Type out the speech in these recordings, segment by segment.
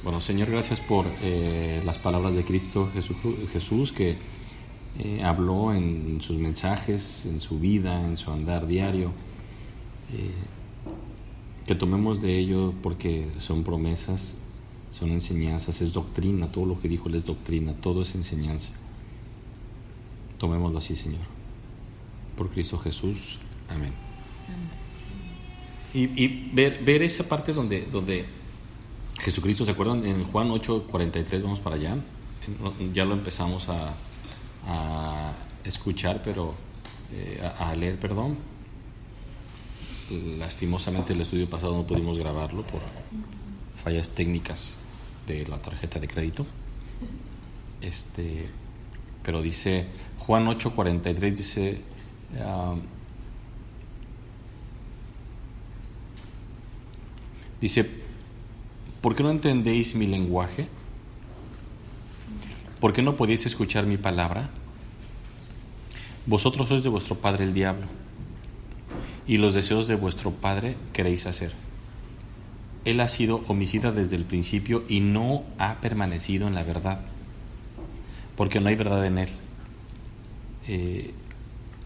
Bueno, Señor, gracias por las palabras de Cristo Jesús que habló en sus mensajes, en su vida, en su andar diario. Que tomemos de ello porque son promesas, son enseñanzas, es doctrina. Todo lo que dijo Él es doctrina, todo es enseñanza. Tomémoslo así, Señor. Por Cristo Jesús. Amén. Y ver esa parte donde Jesucristo, ¿se acuerdan? En Juan 8:43, vamos para allá. Ya lo empezamos a escuchar, pero a leer, perdón. Lastimosamente el estudio pasado no pudimos grabarlo por fallas técnicas de la tarjeta de crédito. Pero dice Juan 8:43, dice, ¿por qué no entendéis mi lenguaje? ¿Por qué no podéis escuchar mi palabra? Vosotros sois de vuestro padre el diablo, y los deseos de vuestro padre queréis hacer. Él ha sido homicida desde el principio y no ha permanecido en la verdad, porque no hay verdad en él.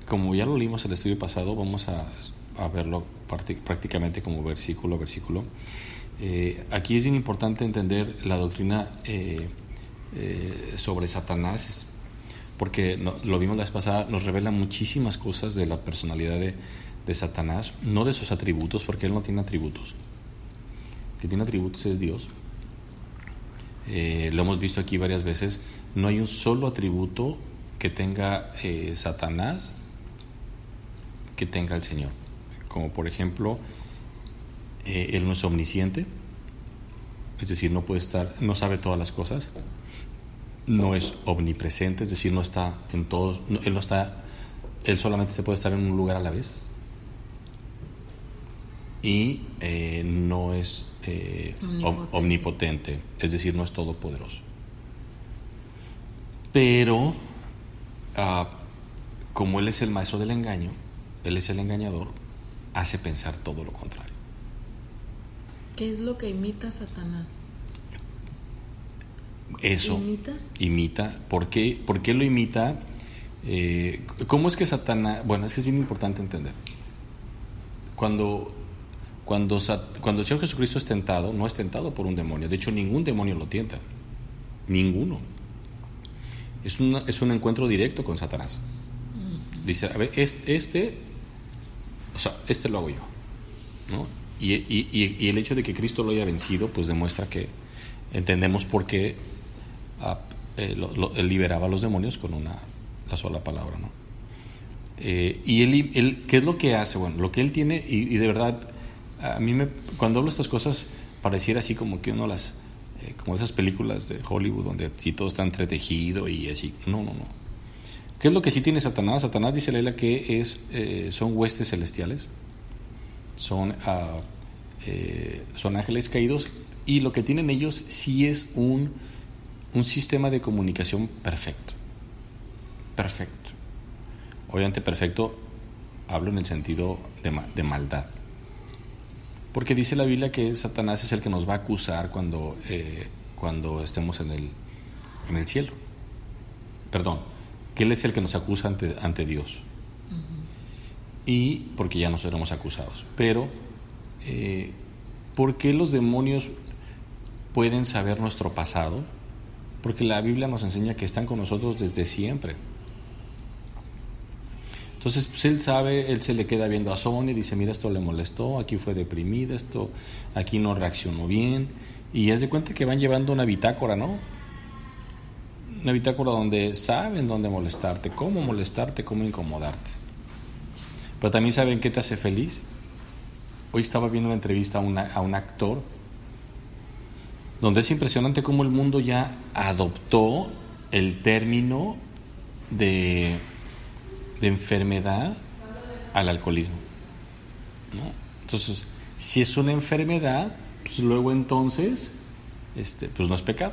Como ya lo leímos el estudio pasado, vamos a verlo prácticamente como versículo a versículo. Aquí es bien importante entender la doctrina sobre Satanás, porque lo vimos la vez pasada, nos revela muchísimas cosas de la personalidad de Satanás, no de sus atributos, porque él no tiene atributos. El que tiene atributos es Dios. Lo hemos visto aquí varias veces. No hay un solo atributo que tenga Satanás que tenga el Señor. Como por ejemplo, él no es omnisciente, es decir, no sabe todas las cosas. No es omnipresente, es decir, no está en todos. Él solamente se puede estar en un lugar a la vez. Y no es omnipotente, es decir, no es todopoderoso. Pero como él es el maestro del engaño, él es el engañador, hace pensar todo lo contrario. ¿Qué es lo que imita Satanás? Eso imita. ¿Por qué lo imita? ¿Cómo es que Satanás? Bueno, es que es bien importante entender. Cuando el Señor Jesucristo es tentado, no es tentado por un demonio. De hecho, ningún demonio lo tienta. Ninguno. Es un encuentro directo con Satanás. Dice, a ver, este lo hago yo, ¿no? Y el hecho de que Cristo lo haya vencido, pues demuestra que entendemos por qué él liberaba a los demonios con la sola palabra, ¿no? Y él, ¿qué es lo que hace? Bueno, lo que él tiene, y de verdad, a mí cuando hablo de estas cosas, pareciera así como que uno como esas películas de Hollywood donde sí todo está entretejido y así. No. ¿Qué es lo que sí tiene Satanás? Satanás, dice la Biblia, que son huestes celestiales, son ángeles caídos, y lo que tienen ellos sí es un sistema de comunicación perfecto. Obviamente perfecto, hablo en el sentido de maldad. Porque dice la Biblia que Satanás es el que nos va a acusar cuando estemos en el cielo. Perdón, que él es el que nos acusa ante Dios. Uh-huh. Y porque ya no seremos acusados. Pero, ¿por qué los demonios pueden saber nuestro pasado? Porque la Biblia nos enseña que están con nosotros desde siempre. Entonces, pues él sabe, él se le queda viendo a Sonia y dice, mira, esto le molestó, aquí fue deprimida, aquí no reaccionó bien. Y es de cuenta que van llevando una bitácora, ¿no? Una bitácora donde saben dónde molestarte, cómo incomodarte. Pero también saben qué te hace feliz. Hoy estaba viendo una entrevista a un actor, donde es impresionante cómo el mundo ya adoptó el término de enfermedad al alcoholismo, ¿no? Entonces, si es una enfermedad, pues luego entonces pues no es pecado.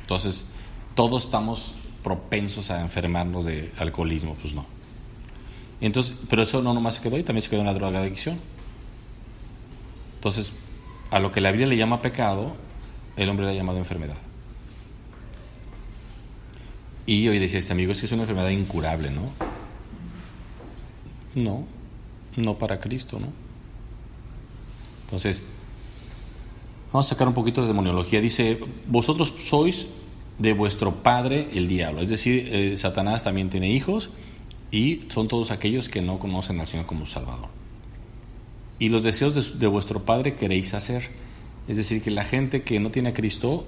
Entonces, todos estamos propensos a enfermarnos de alcoholismo, pues no. Entonces, pero eso no nomás se quedó ahí, también se quedó en la drogadicción. Entonces, a lo que la Biblia le llama pecado, el hombre le ha llamado enfermedad. Y hoy decía este amigo, es que es una enfermedad incurable, ¿no? No para Cristo, ¿no? Entonces, vamos a sacar un poquito de demoniología. Dice, vosotros sois de vuestro padre el diablo. Es decir, Satanás también tiene hijos y son todos aquellos que no conocen al Señor como Salvador. Y los deseos de vuestro padre queréis hacer. Es decir, que la gente que no tiene a Cristo,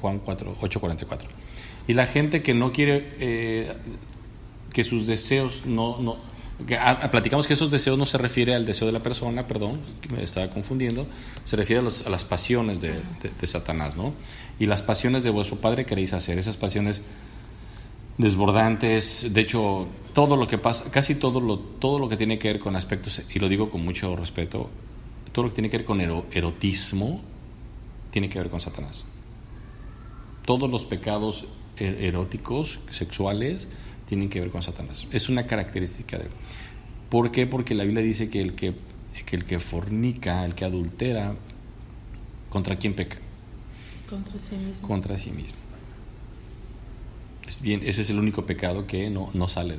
Juan 8:44, y la gente que no quiere, que sus deseos platicamos que esos deseos no se refiere al deseo de la persona, perdón, me estaba confundiendo, se refiere a las pasiones de Satanás, ¿no? Y las pasiones de vuestro padre queréis hacer, esas pasiones desbordantes. De hecho, todo lo que pasa, casi todo lo que tiene que ver con aspectos, y lo digo con mucho respeto, todo lo que tiene que ver con erotismo tiene que ver con Satanás. Todos los pecados eróticos, sexuales, tienen que ver con Satanás. Es una característica de él. ¿Por qué? Porque la Biblia dice que el que fornica, el que adultera, ¿contra quién peca? Contra sí mismo. Contra sí mismo. Es bien, ese es el único pecado que no sale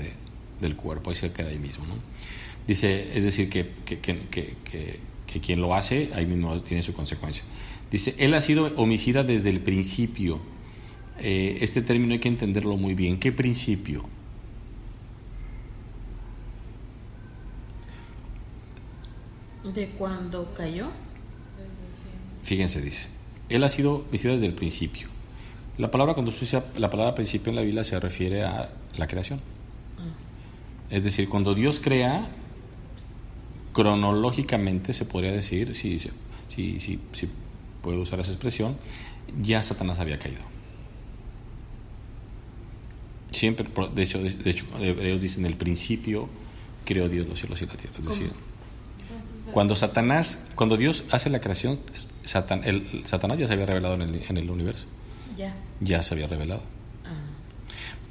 del cuerpo, y se queda ahí mismo, ¿no? Dice, es decir, que quien lo hace, ahí mismo tiene su consecuencia. Dice, él ha sido homicida desde el principio. Este término hay que entenderlo muy bien. ¿Qué principio? ¿De cuando cayó? Fíjense, dice, él ha sido homicida desde el principio. La palabra, cuando se usa la palabra principio en la Biblia, se refiere a la creación. Es decir, cuando Dios crea, cronológicamente se podría decir, si puedo usar esa expresión, ya Satanás había caído. Siempre, de hecho, Hebreos dice, en el principio creó Dios los cielos y la tierra. Es decir, cuando Dios hace la creación, Satanás ya se había revelado en el universo. Ya se había revelado.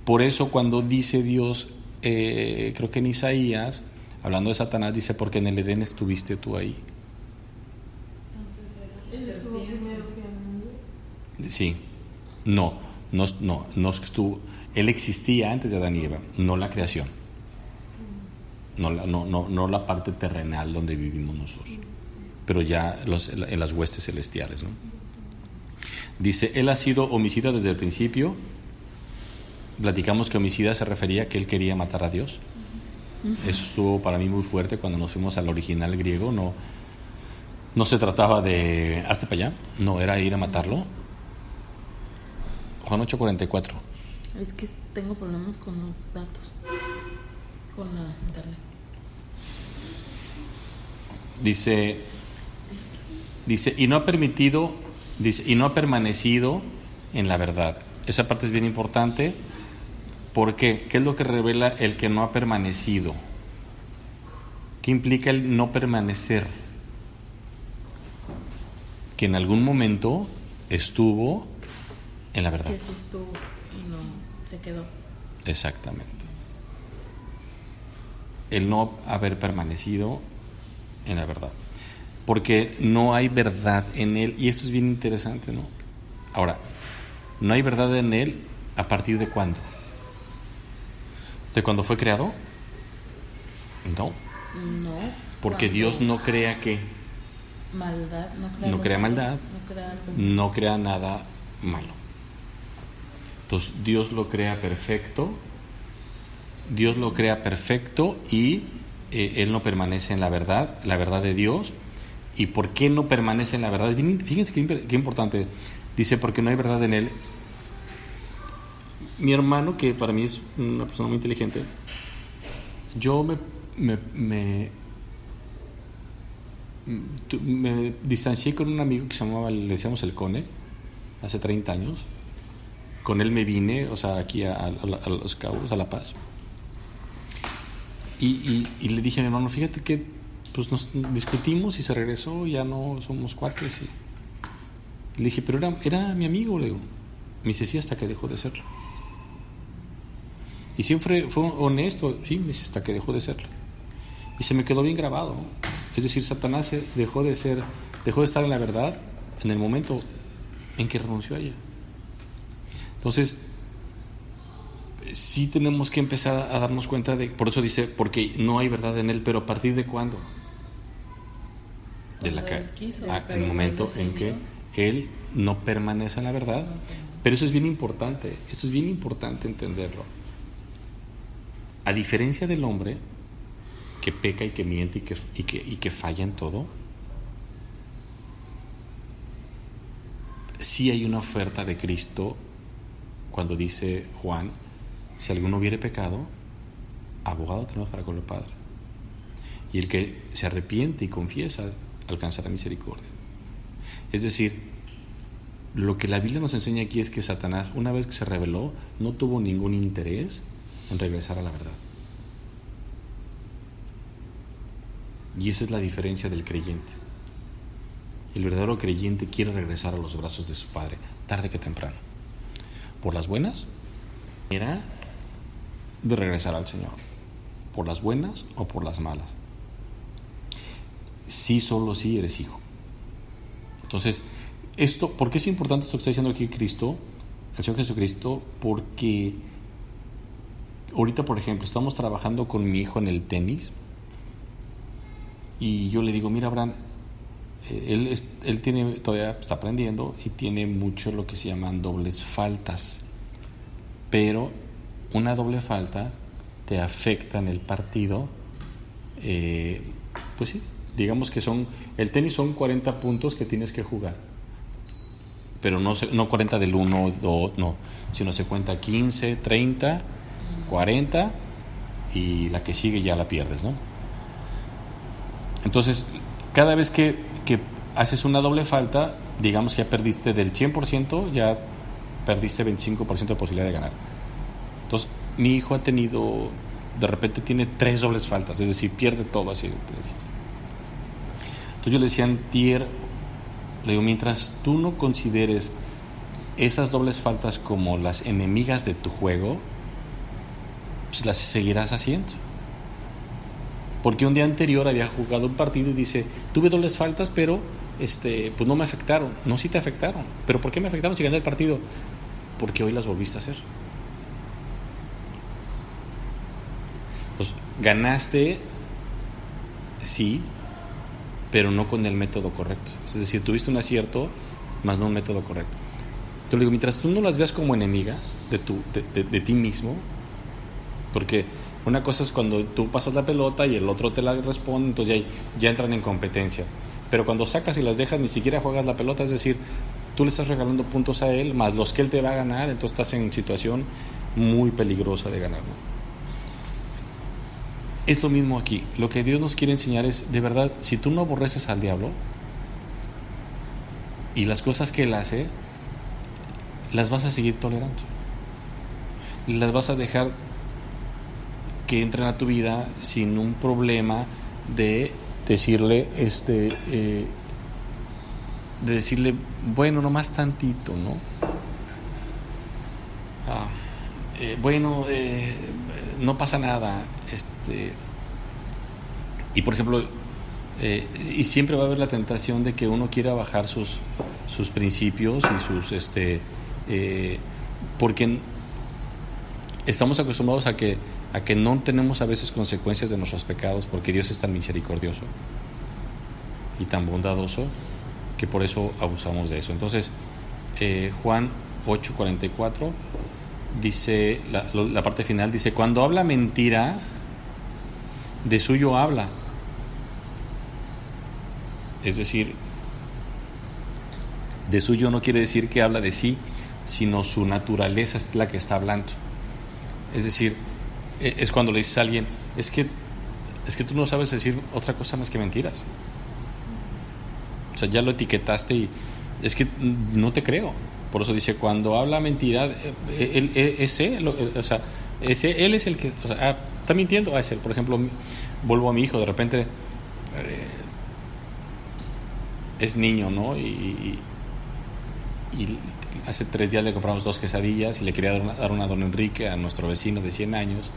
Por eso cuando dice Dios, creo que en Isaías, hablando de Satanás, dice, porque en el Edén estuviste tú ahí. Él estuvo primero que el mundo. Sí. No estuvo. Él existía antes de Adán y Eva, no la creación. No la parte terrenal donde vivimos nosotros, pero ya en las huestes celestiales, ¿no? Dice, él ha sido homicida desde el principio. Platicamos que homicida se refería a que él quería matar a Dios. Eso estuvo para mí muy fuerte cuando nos fuimos al original griego. No se trataba de hazte para allá, no, era ir a matarlo. Juan 8:44. Es que tengo problemas con los datos, con la internet. Dice, y no ha permanecido en la verdad. Esa parte es bien importante. ¿Por qué? ¿Qué es lo que revela el que no ha permanecido? ¿Qué implica el no permanecer? Que en algún momento estuvo en la verdad. Que sí estuvo y no se quedó. Exactamente. El no haber permanecido en la verdad. Porque no hay verdad en él. Y eso es bien interesante, ¿no? Ahora, no hay verdad en él ¿a partir de cuándo? ¿De cuando fue creado? No. No. Porque Dios no crea que Maldad, no crea maldad, no no crea nada malo. Entonces Dios lo crea perfecto. Dios lo crea perfecto y él no permanece en la verdad de Dios. ¿Y por qué no permanece en la verdad? Fíjense qué importante. Dice, porque no hay verdad en él. Mi hermano, que para mí es una persona muy inteligente, yo me distancié con un amigo que le decíamos el Cone, hace 30 años. Con él me vine, o sea, aquí a Los Cabos, a La Paz. Y le dije a mi hermano, fíjate que pues nos discutimos y se regresó, ya no somos cuates. Y le dije, pero era mi amigo, le digo. Me dice, sí, hasta que dejó de serlo. Y siempre fue honesto, sí, me dice, hasta que dejó de serlo. Y se me quedó bien grabado. Es decir, Satanás dejó de estar en la verdad en el momento en que renunció a ella. Entonces, sí tenemos que empezar a darnos cuenta por eso dice, porque no hay verdad en él, pero ¿a partir de cuándo? En el momento en que él no permanece en la verdad. Pero eso es bien importante, entenderlo. A diferencia del hombre que peca y que miente y que falla en todo, sí hay una oferta de Cristo cuando dice Juan: si alguno hubiere pecado, abogado tenemos para con el Padre. Y el que se arrepiente y confiesa alcanzará misericordia. Es decir, lo que la Biblia nos enseña aquí es que Satanás, una vez que se rebeló, no tuvo ningún interés en regresar a la verdad. Y esa es la diferencia del creyente. El verdadero creyente quiere regresar a los brazos de su Padre, tarde que temprano. Por las buenas, era de regresar al Señor. Por las buenas o por las malas. Sí, solo sí eres hijo. Entonces, ¿por qué es importante esto que está diciendo aquí Cristo, el Señor Jesucristo? Porque ahorita, por ejemplo, estamos trabajando con mi hijo en el tenis y yo le digo: mira, Abraham, él todavía está aprendiendo y tiene mucho lo que se llaman dobles faltas, pero una doble falta te afecta en el partido. Pues sí, digamos que el tenis son 40 puntos que tienes que jugar, pero no 40 del 1 o no, sino se cuenta 15, 30, 40 y la que sigue ya la pierdes, ¿no? Entonces, cada vez que haces una doble falta, digamos que ya perdiste del 100%, ya perdiste 25% de posibilidad de ganar. Entonces, mi hijo de repente tiene 3 dobles faltas, es decir, pierde todo así. Entonces yo le decía antier, le digo: mientras tú no consideres esas dobles faltas como las enemigas de tu juego, pues las seguirás haciendo. Porque un día anterior había jugado un partido y dice: tuve dobles faltas, pero pues no me afectaron. No, sí te afectaron. ¿Pero por qué me afectaron si gané el partido? Porque hoy las volviste a hacer. Pues ganaste, sí, pero no con el método correcto. Es decir, tuviste un acierto, más no un método correcto. Te lo digo, mientras tú no las veas como enemigas de ti mismo, porque una cosa es cuando tú pasas la pelota y el otro te la responde, entonces ya entran en competencia. Pero cuando sacas y las dejas, ni siquiera juegas la pelota, es decir, tú le estás regalando puntos a él, más los que él te va a ganar, entonces estás en situación muy peligrosa de ganar, ¿no? Es lo mismo aquí. Lo que Dios nos quiere enseñar es, de verdad, si tú no aborreces al diablo y las cosas que él hace, las vas a seguir tolerando. Las vas a dejar que entren a tu vida sin un problema de decirle, de decirle, bueno, nomás tantito, ¿no? No pasa nada, y por ejemplo, y siempre va a haber la tentación de que uno quiera bajar sus principios y sus porque estamos acostumbrados a que no tenemos a veces consecuencias de nuestros pecados, porque Dios es tan misericordioso y tan bondadoso que por eso abusamos de eso. Entonces, Juan 8:44 dice, la parte final dice: cuando habla mentira, de suyo habla. Es decir, de suyo no quiere decir que habla de sí, sino su naturaleza es la que está hablando. Es decir, es cuando le dices a alguien: es que tú no sabes decir otra cosa más que mentiras. O sea, ya lo etiquetaste y es que no te creo. Por eso dice: cuando habla mentira, él es él, o sea, él es el que, o sea, está mintiendo, es él. Por ejemplo, vuelvo a mi hijo, de repente es niño, ¿no? Y hace 3 días le compramos 2 quesadillas y le quería dar una a don Enrique, a nuestro vecino de 100 años.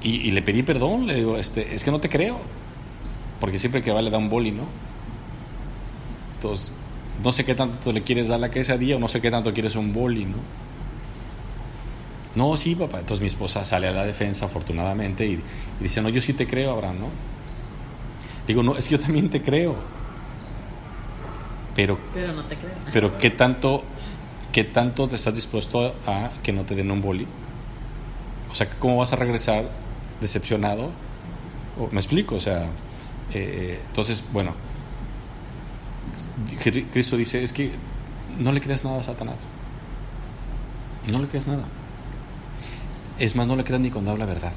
Y le pedí perdón, le digo, es que no te creo. Porque siempre que va le da un boli, ¿no? Entonces, no sé qué tanto le quieres dar la quesadilla o no sé qué tanto quieres un boli, ¿no? No, sí, papá. Entonces mi esposa sale a la defensa, afortunadamente, y dice, no, yo sí te creo, Abraham, ¿no? Digo, no, es que yo también te creo. Pero no te creo. Pero ¿qué tanto te estás dispuesto a que no te den un boli? O sea, ¿cómo vas a regresar decepcionado? ¿Me explico? O sea, entonces, bueno, Cristo dice, es que no le creas nada a Satanás. No le creas nada. Es más, no le creas ni cuando habla verdad.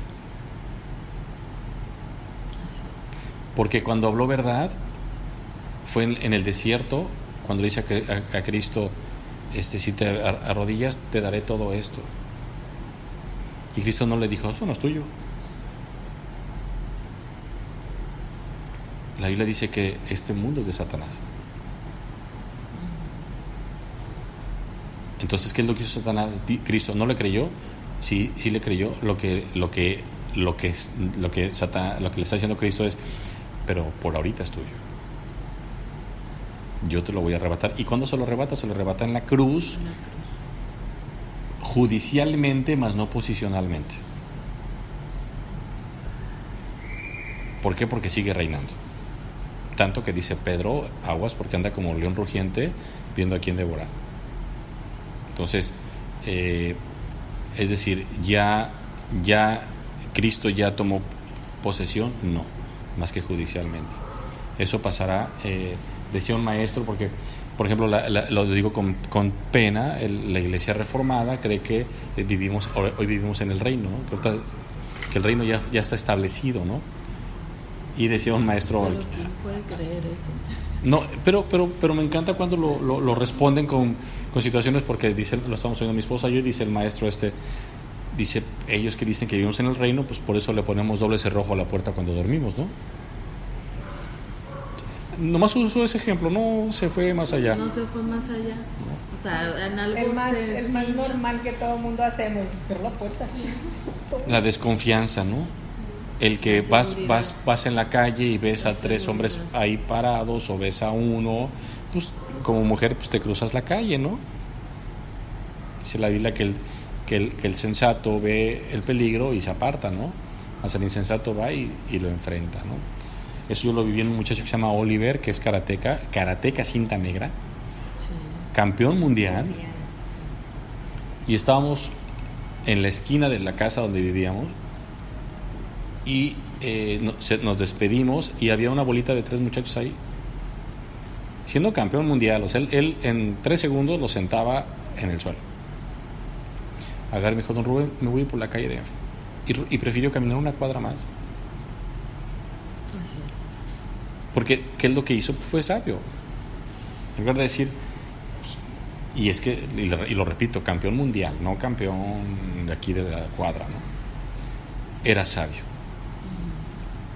Porque cuando habló verdad fue en el desierto, cuando le dice a Cristo, si te arrodillas te daré todo esto. Y Cristo no le dijo, eso no es tuyo. La Biblia dice que este mundo es de Satanás. Entonces, ¿qué es lo que hizo Satanás? Cristo no le creyó. Sí le creyó. Lo que le está diciendo Cristo es, pero por ahorita es tuyo. Yo te lo voy a arrebatar. ¿Y cuándo se lo arrebata? Se lo arrebata en la cruz, judicialmente, mas no posicionalmente. ¿Por qué? Porque sigue reinando. Tanto que dice Pedro, aguas, porque anda como león rugiente viendo a quién devorar. Entonces, es decir, ya Cristo ya tomó posesión, no, más que judicialmente. Eso pasará, decía un maestro, porque, por ejemplo, lo digo con pena, la Iglesia Reformada cree que hoy vivimos en el reino, ¿no? Que el reino ya está establecido, ¿no? Y decía un maestro, Pero ¿quién puede creer eso? no, pero me encanta cuando lo responden con situaciones, porque lo estamos oyendo mi esposa y yo, dice el maestro dice, ellos que dicen que vivimos en el reino, pues por eso le ponemos doble cerrojo a la puerta cuando dormimos, ¿no? Nomás usó ese ejemplo, no se fue más allá. No se fue más allá. No. O sea, en algo el más normal que todo el mundo hacemos, cerrar la puerta. La desconfianza, ¿no? El que vas en la calle y ves a tres hombres ahí parados, o ves a uno, pues como mujer pues te cruzas la calle, ¿no? Dice la Biblia que el sensato ve el peligro y se aparta, ¿no? Hasta el insensato va y lo enfrenta, ¿no? Eso yo lo viví en un muchacho que se llama Oliver, que es karateca cinta negra, sí, campeón mundial, sí. Y estábamos en la esquina de la casa donde vivíamos y nos despedimos y había una bolita de 3 muchachos ahí, siendo campeón mundial. O sea, él en 3 segundos lo sentaba en el suelo. Agarré y me dijo, don Rubén, me voy a ir por la calle de y prefirió caminar una cuadra más. Así es. Porque ¿qué es lo que hizo? Fue sabio. En lugar de decir, pues, y es que, y lo repito, campeón mundial, no campeón de aquí de la cuadra, ¿no? Era sabio.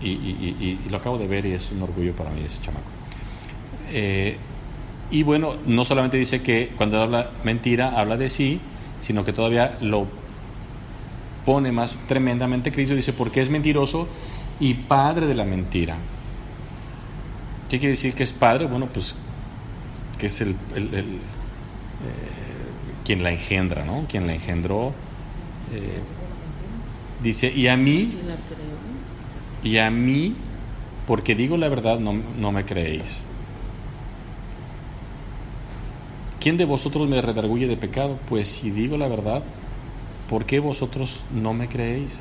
Y lo acabo de ver y es un orgullo para mí ese chamaco. Y bueno, no solamente dice que cuando habla mentira, habla de sí, sino que todavía lo pone más tremendamente Cristo. Dice, porque es mentiroso y padre de la mentira. ¿Qué quiere decir que es padre? Bueno, pues que es quien la engendra, ¿no? Quien la engendró. Dice, y a mí, porque digo la verdad, no me creéis. ¿Quién de vosotros me redarguye de pecado? Pues si digo la verdad, ¿por qué vosotros no me creéis?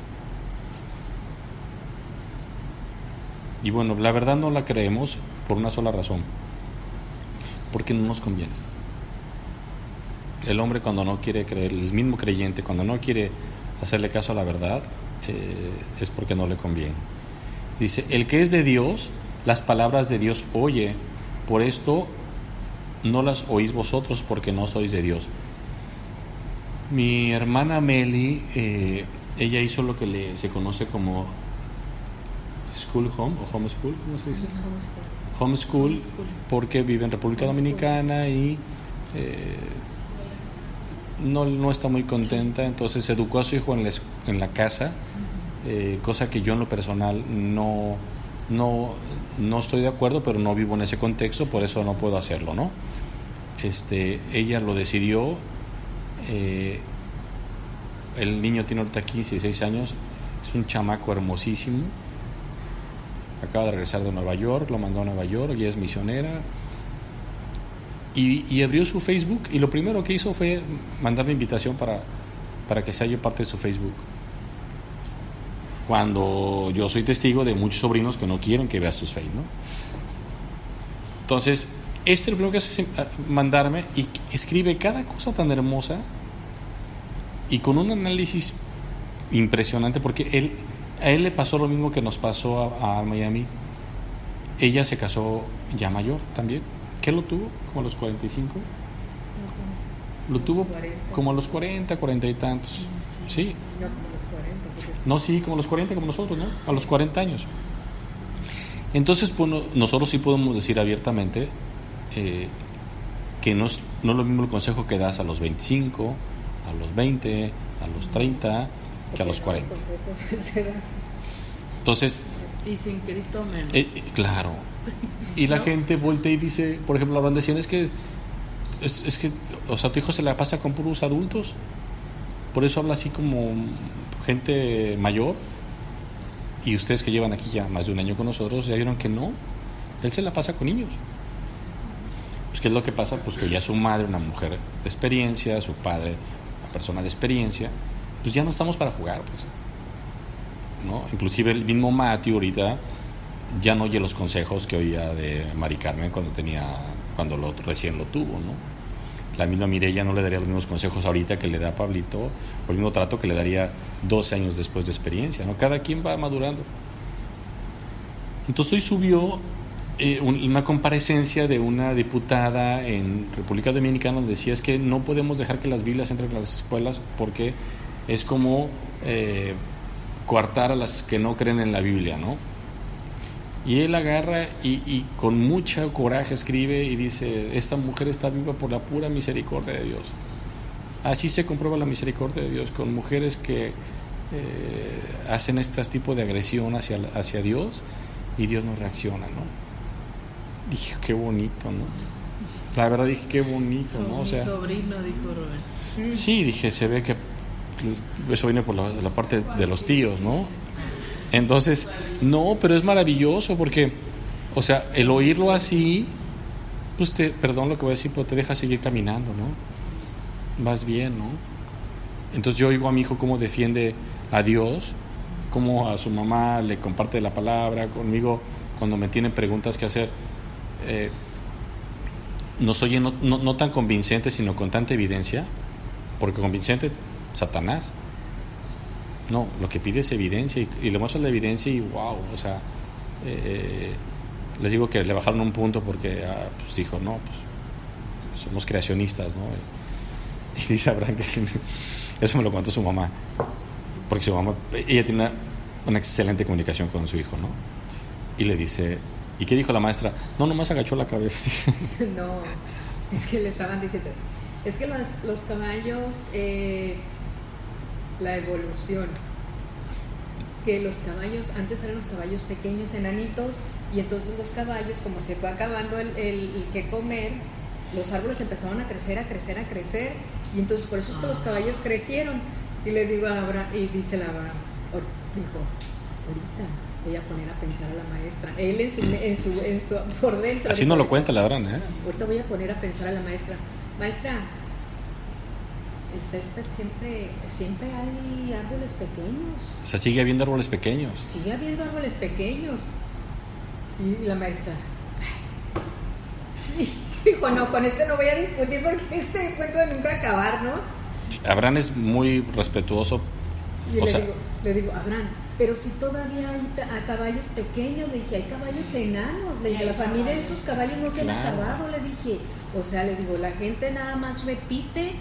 Y bueno, la verdad no la creemos por una sola razón, porque no nos conviene. El hombre, cuando no quiere creer, el mismo creyente, cuando no quiere hacerle caso a la verdad, es porque no le conviene. Dice, el que es de Dios, las palabras de Dios oye, por esto no las oís vosotros, porque no sois de Dios. Mi hermana Meli, ella hizo lo que se conoce como school home o homeschool, ¿cómo se dice? Homeschool, porque vive en República Dominicana y no está muy contenta, entonces educó a su hijo en la casa, cosa que yo en lo personal no estoy de acuerdo, pero no vivo en ese contexto, por eso no puedo hacerlo, ¿no? Ella lo decidió. El niño tiene ahorita 15, 16 años, es un chamaco hermosísimo, acaba de regresar de Nueva York, lo mandó a Nueva York, ella es misionera, y abrió su Facebook, y lo primero que hizo fue mandarme invitación para que sea yo parte de su Facebook, cuando yo soy testigo de muchos sobrinos que no quieren que vea sus Facebook, ¿no? Entonces, lo primero que hace es mandarme, y escribe cada cosa tan hermosa y con un análisis impresionante, porque a él le pasó lo mismo que nos pasó a Miami. Ella se casó ya mayor también. ¿Qué lo tuvo? ¿Como a los 45? Lo tuvo como a los 40, 40 y tantos. Sí. No, como los 40. No, sí, como a los 40, como nosotros, ¿no? A los 40 años. Entonces, pues, nosotros sí podemos decir abiertamente que no es lo mismo el consejo que das a los 25, a los 20, a los 30, que a los 40. Entonces, Y sin Cristo menos. claro. Y la gente voltea y dice, por ejemplo, hablan decían, es que, o sea, tu hijo se la pasa con puros adultos. Por eso habla así como gente mayor. Y ustedes que llevan aquí ya más de un año con nosotros, ya vieron que no. Él se la pasa con niños. Pues, ¿qué es lo que pasa? Pues que ya su madre, una mujer de experiencia, su padre, una persona de experiencia, pues ya no estamos para jugar, pues, ¿no? Inclusive el mismo Matthew ahorita ya no oye los consejos que oía de Mari Carmen cuando recién lo tuvo, ¿no? La misma Mireya no le daría los mismos consejos ahorita que le da a Pablito, o el mismo trato que le daría 12 años después de experiencia, ¿no? Cada quien va madurando. Entonces hoy subió una comparecencia de una diputada en República Dominicana, donde decía, es que no podemos dejar que las Biblias entren a las escuelas porque es como coartar a las que no creen en la Biblia, ¿no? Y él agarra y con mucho coraje escribe y dice, esta mujer está viva por la pura misericordia de Dios. Así se comprueba la misericordia de Dios, con mujeres que hacen este tipo de agresión hacia Dios, y Dios nos reacciona, ¿no? Dije, qué bonito, ¿no? La verdad dije, qué bonito, ¿no? O sea, mi sobrino, dijo Rubén. sí, dije, se ve que eso viene por la parte de los tíos, ¿no? Entonces, no, pero es maravilloso porque, o sea, el oírlo así, pues perdón lo que voy a decir, pero te deja seguir caminando, ¿no? Vas bien, ¿no? Entonces yo oigo a mi hijo cómo defiende a Dios, cómo a su mamá le comparte la palabra, conmigo cuando me tienen preguntas que hacer, nos oye no tan convincente, sino con tanta evidencia, porque convincente, Satanás. No, lo que pide es evidencia, y le muestras la evidencia y wow, o sea, les digo que le bajaron un punto porque pues dijo, no, pues somos creacionistas, ¿no? Y dice Abraham que eso me lo contó su mamá, porque su mamá, ella tiene una excelente comunicación con su hijo, ¿no? Y le dice, ¿y qué dijo la maestra? No, nomás agachó la cabeza. No, es que le estaban diciendo, es que los caballos, la evolución, que los caballos, antes eran los caballos pequeños, enanitos, y entonces los caballos, como se fue acabando el que comer, los árboles empezaron a crecer, y entonces por eso es que los caballos crecieron. Y le digo a Abraham, y dice la Abraham, dijo, ahorita voy a poner a pensar a la maestra, él en su por dentro. Así dijo, no lo cuenta la Abraham, ¿eh? Ahorita voy a poner a pensar a la maestra, el césped siempre hay árboles pequeños. O sea, sigue habiendo árboles pequeños. Sigue habiendo árboles pequeños. Y la maestra dijo, no, con este no voy a discutir porque este cuento de nunca acabar, ¿no? Abraham es muy respetuoso. Y le digo, Abraham, pero si todavía hay caballos pequeños, le dije, hay caballos enanos, le dije, la familia de esos caballos no se han acabado, le dije. O sea, le digo, la gente nada más repite,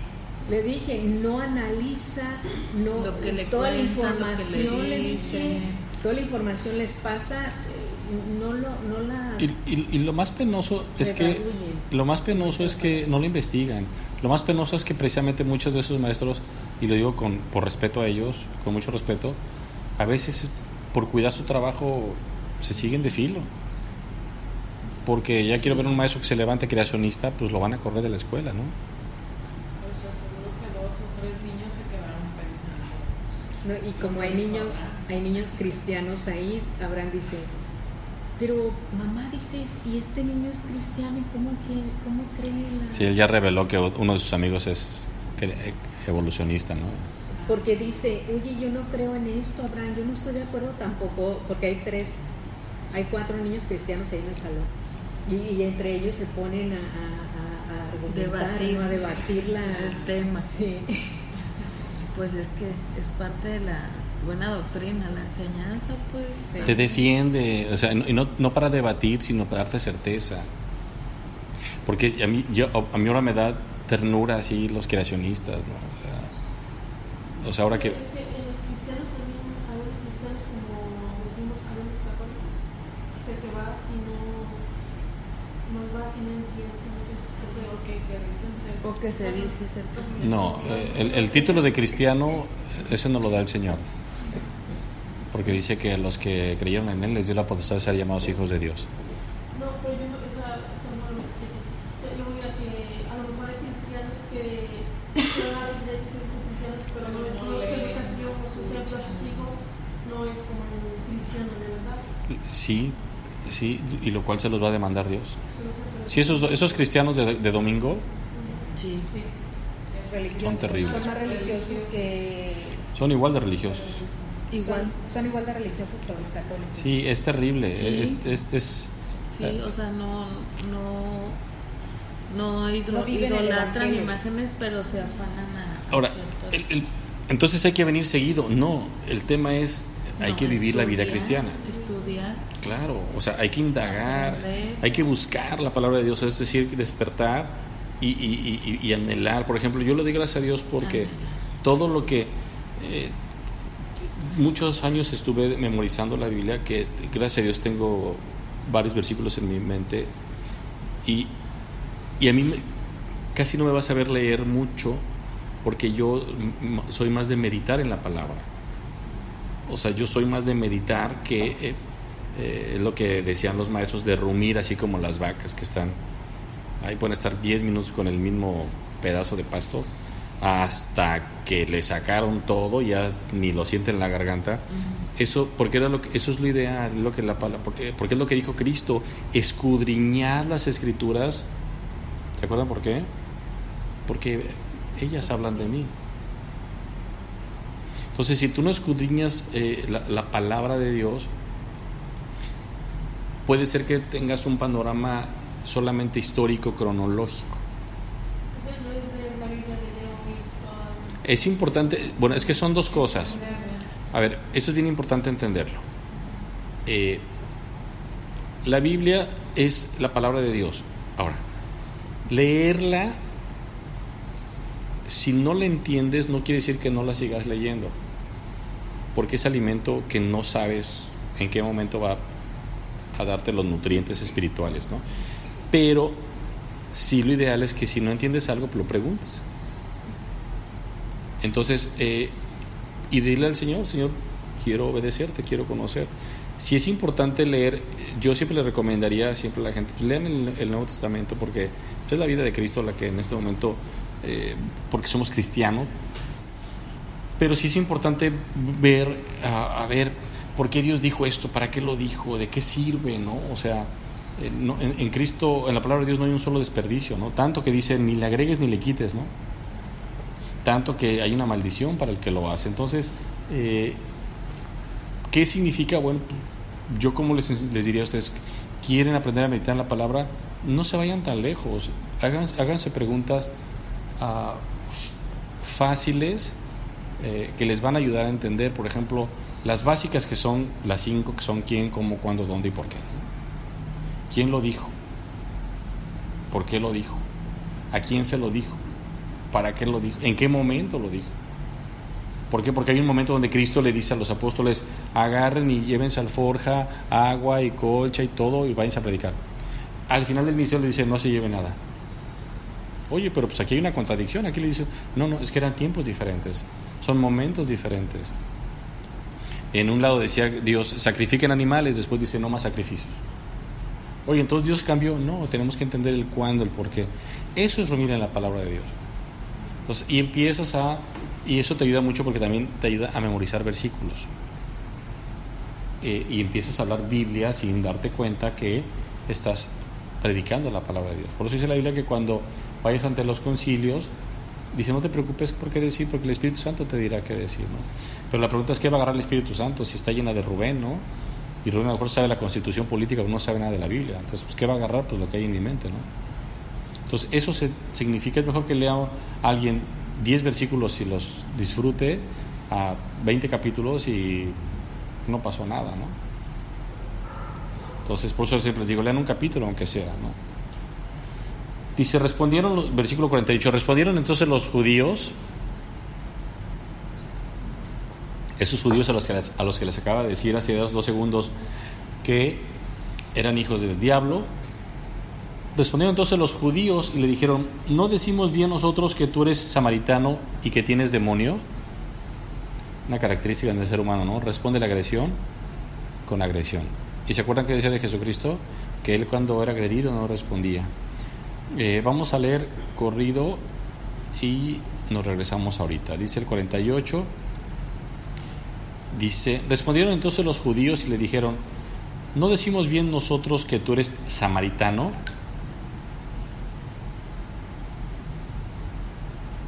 le dije, no analiza, no, lo que le toda cuentan, la información, lo que le dije, toda la información les pasa, no la y lo más penoso es que no lo investigan. Lo más penoso es que precisamente muchos de esos maestros, y lo digo por respeto a ellos, con mucho respeto, a veces por cuidar su trabajo se siguen de filo. Porque ya quiero ver un maestro que se levante creacionista, pues lo van a correr de la escuela, ¿no? Porque seguro que 2 o 3 niños se quedaron pensando. No, y como hay niños cristianos ahí, Abraham dice, pero mamá dice, si este niño es cristiano, ¿cómo cree la...? Sí, él ya reveló que uno de sus amigos es evolucionista, ¿no? Porque dice, oye, yo no creo en esto, Abraham, yo no estoy de acuerdo tampoco, porque hay 4 niños cristianos ahí en el salón. Y entre ellos se ponen a argumentar, a debatir el tema. Sí. Pues es que es parte de la buena doctrina, la enseñanza, pues. Sí. Te defiende, o sea, y no para debatir, sino para darte certeza. Porque a mí ahora me da ternura así los creacionistas, ¿no? O sea, ahora que... Es que en los cristianos también, algunos cristianos, como decimos, algunos católicos, o sea, que vas y no vas y no entiendes, no sé, Que dicen ser. O que se dice ser cristiano. No, el título de cristiano, ese no lo da el Señor. Porque dice que los que creyeron en Él les dio la potestad de ser llamados hijos de Dios. No, pero yo no, o sea, esta no lo expliqué. O sea, yo voy a que a lo mejor hay cristianos que van a la iglesia y se dicen cristianos, pero no su educación, su ejemplo a sus hijos no es como el cristiano de verdad. Sí, y lo cual se los va a demandar Dios. Pero Sí, esos cristianos de domingo Sí. son terribles. Son más religiosos que... Son igual de religiosos. Igual. Son igual de religiosos que los católicos. Sí, es terrible. Sí. Es Sí, o sea, no No viven el idolatran evangelio. imágenes, pero se afanan a Ahora, ciertas... entonces hay que venir seguido. No, el tema es, hay No, que vivir la vida estudiar, cristiana. Estudiar. Claro, o sea, hay que indagar, Aprender. hay que buscar la palabra de Dios, es decir, despertar y anhelar. Por ejemplo, yo le doy gracias a Dios porque Anhelar. todo lo que... muchos años estuve memorizando la Biblia, que gracias a Dios tengo varios versículos en mi mente y a mí casi no me vas a ver leer mucho porque yo soy más de meditar en la palabra. O sea, yo soy más de meditar que es lo que decían los maestros, de rumir, así como las vacas que están ahí, pueden estar 10 minutos con el mismo pedazo de pasto hasta que le sacaron todo, ya ni lo sienten en la garganta. Eso, porque eso es lo ideal, lo que la palabra, porque es lo que dijo Cristo, escudriñar las escrituras. ¿Se acuerdan por qué? Porque ellas hablan de mí. Entonces, si tú no escudriñas la palabra de Dios, puede ser que tengas un panorama solamente histórico, cronológico. o sea, no es leer la Biblia de Leo y toda. Es importante, bueno, es que son dos cosas. A ver, esto es bien importante entenderlo. La Biblia es la palabra de Dios. Ahora, leerla, si no la entiendes, no quiere decir que no la sigas leyendo, porque es alimento que no sabes en qué momento va a darte los nutrientes espirituales, ¿no? Pero sí, lo ideal es que si no entiendes algo, pues lo preguntes. Entonces, y dile al Señor, Señor, quiero obedecerte, quiero conocer. Si es importante leer, yo siempre le recomendaría siempre a la gente, pues lean el Nuevo Testamento, porque es la vida de Cristo la que en este momento, porque somos cristianos, pero sí es importante ver, a ver, ¿por qué Dios dijo esto? ¿Para qué lo dijo? ¿De qué sirve? ¿No? O sea, en Cristo, en la palabra de Dios no hay un solo desperdicio, ¿no? Tanto que dice, ni le agregues ni le quites, ¿no? Tanto que hay una maldición para el que lo hace. Entonces, ¿qué significa? Bueno, yo como les diría a ustedes, quieren aprender a meditar en la palabra, no se vayan tan lejos, háganse preguntas fáciles que les van a ayudar a entender. Por ejemplo, las básicas, que son las 5, que son quién, cómo, cuándo, dónde y por qué. ¿Quién lo dijo? ¿Por qué lo dijo? ¿A quién se lo dijo? ¿Para qué lo dijo? ¿En qué momento lo dijo? ¿Por qué? Porque hay un momento donde Cristo le dice a los apóstoles, agarren y llévense alforja, agua y colcha y todo y váyanse a predicar. Al final del ministerio le dice, no se lleve nada. Oye, pero pues aquí hay una contradicción. Aquí le dice, no, es que eran tiempos diferentes, son momentos diferentes. En un lado decía Dios, sacrifiquen animales, después dice, no más sacrificios. Oye, entonces Dios cambió. No, tenemos que entender el cuándo, el por qué. Eso es reunir en la palabra de Dios. Entonces, y eso te ayuda mucho porque también te ayuda a memorizar versículos. Y empiezas a hablar Biblia sin darte cuenta que estás predicando la palabra de Dios. Por eso dice la Biblia que cuando vayas ante los concilios, dice, no te preocupes por qué decir, porque el Espíritu Santo te dirá qué decir, ¿no? Pero la pregunta es, ¿qué va a agarrar el Espíritu Santo si está llena de Rubén, ¿no? Y Rubén a lo mejor sabe la constitución política, pero no sabe nada de la Biblia. Entonces, pues, ¿qué va a agarrar? Pues lo que hay en mi mente, ¿no? Entonces, eso significa, es mejor que lea a alguien 10 versículos y los disfrute a 20 capítulos y no pasó nada, ¿no? Entonces, por eso siempre les digo, lean un capítulo aunque sea, ¿no? Dice, versículo 48, respondieron entonces los judíos, esos judíos a los que les acaba de decir hace 2 segundos que eran hijos del diablo. Respondieron entonces los judíos y le dijeron, ¿no decimos bien nosotros que tú eres samaritano y que tienes demonio? Una característica del ser humano, ¿no? Responde la agresión con agresión. ¿Y se acuerdan que decía de Jesucristo? Que él cuando era agredido no respondía. Vamos a leer corrido y nos regresamos ahorita. Dice el 48, dice, respondieron entonces los judíos y le dijeron, ¿no decimos bien nosotros que tú eres samaritano?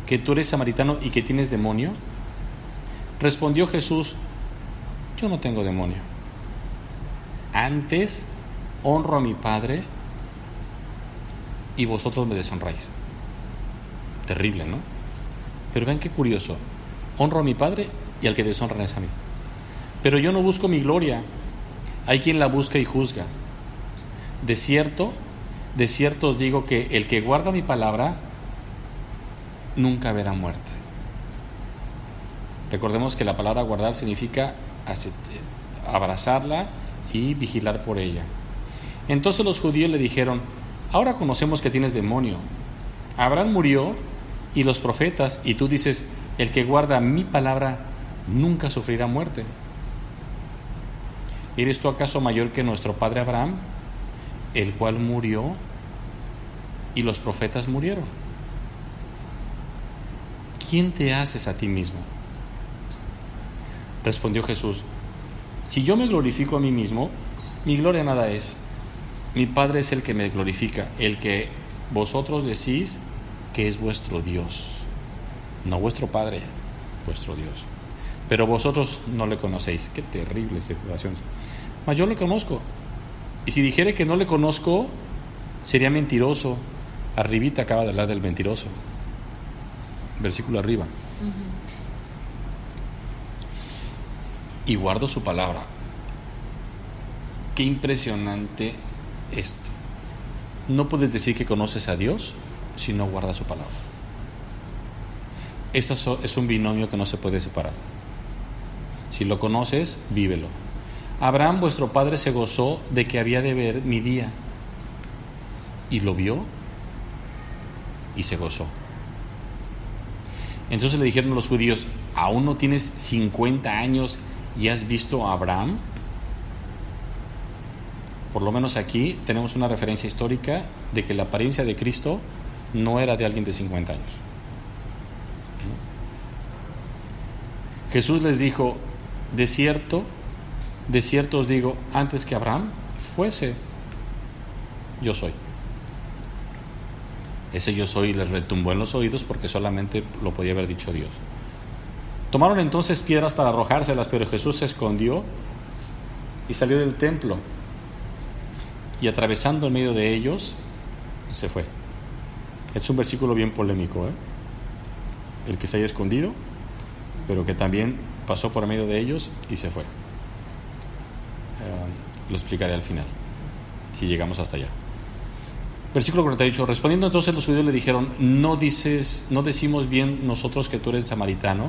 ¿Que tú eres samaritano y que tienes demonio? Respondió Jesús, yo no tengo demonio. Antes honro a mi Padre y vosotros me deshonráis. Terrible, ¿no? Pero vean qué curioso. Honro a mi Padre y al que deshonran es a mí. Pero yo no busco mi gloria. Hay quien la busca y juzga. De cierto os digo que el que guarda mi palabra nunca verá muerte. Recordemos que la palabra guardar significa abrazarla y vigilar por ella. Entonces los judíos le dijeron, ahora conocemos que tienes demonio. Abraham murió y los profetas, y tú dices, el que guarda mi palabra nunca sufrirá muerte. ¿Eres tú acaso mayor que nuestro padre Abraham, el cual murió y los profetas murieron? ¿Quién te haces a ti mismo? Respondió Jesús, si yo me glorifico a mí mismo, mi gloria nada es. Mi Padre es el que me glorifica, el que vosotros decís que es vuestro Dios. No vuestro Padre, vuestro Dios. Pero vosotros no le conocéis. Qué terrible situación. Mas yo le conozco. Y si dijere que no le conozco, sería mentiroso. Arribita acaba de hablar del mentiroso. Versículo arriba. Y guardo su palabra. Qué impresionante esto. No puedes decir que conoces a Dios si no guardas su palabra. Eso es un binomio que no se puede separar. Si lo conoces, vívelo. Abraham, vuestro padre, se gozó de que había de ver mi día. Y lo vio y se gozó. Entonces le dijeron los judíos, ¿aún no tienes 50 años y has visto a Abraham? Por lo menos aquí tenemos una referencia histórica de que la apariencia de Cristo no era de alguien de 50 años. Jesús les dijo, de cierto os digo, antes que Abraham fuese, yo soy. Ese yo soy les retumbó en los oídos porque solamente lo podía haber dicho Dios. Tomaron entonces piedras para arrojárselas, pero Jesús se escondió y salió del templo. Y atravesando en medio de ellos, se fue. Es un versículo bien polémico, ¿eh? El que se haya escondido, pero que también pasó por medio de ellos y se fue. Lo explicaré al final, si llegamos hasta allá. Versículo 48. Respondiendo entonces los judíos le dijeron, ¿no decimos bien nosotros que tú eres samaritano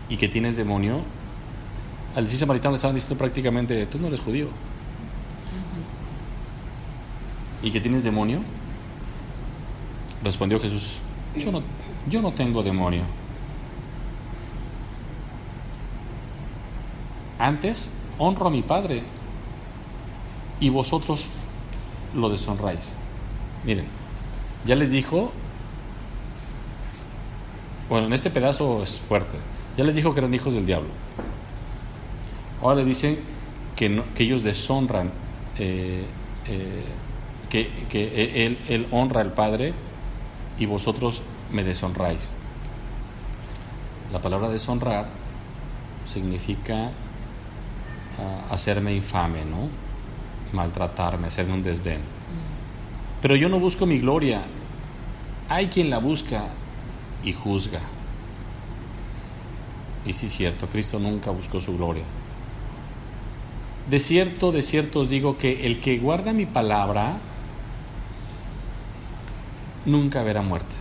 y que tienes demonio? Al decir samaritano le estaban diciendo prácticamente, tú no eres judío. ¿Y que tienes demonio? Respondió Jesús, yo no tengo demonio. Antes honro a mi Padre y vosotros lo deshonráis. Miren, ya les dijo, bueno, en este pedazo es fuerte, ya les dijo que eran hijos del diablo. Ahora le dicen que ellos deshonran, que él honra al Padre y vosotros me deshonráis. La palabra deshonrar significa hacerme infame, ¿no? Maltratarme, hacerme un desdén. Pero yo no busco mi gloria. Hay quien la busca y juzga. Y sí es cierto, Cristo nunca buscó su gloria. De cierto os digo que el que guarda mi palabra nunca verá muerte.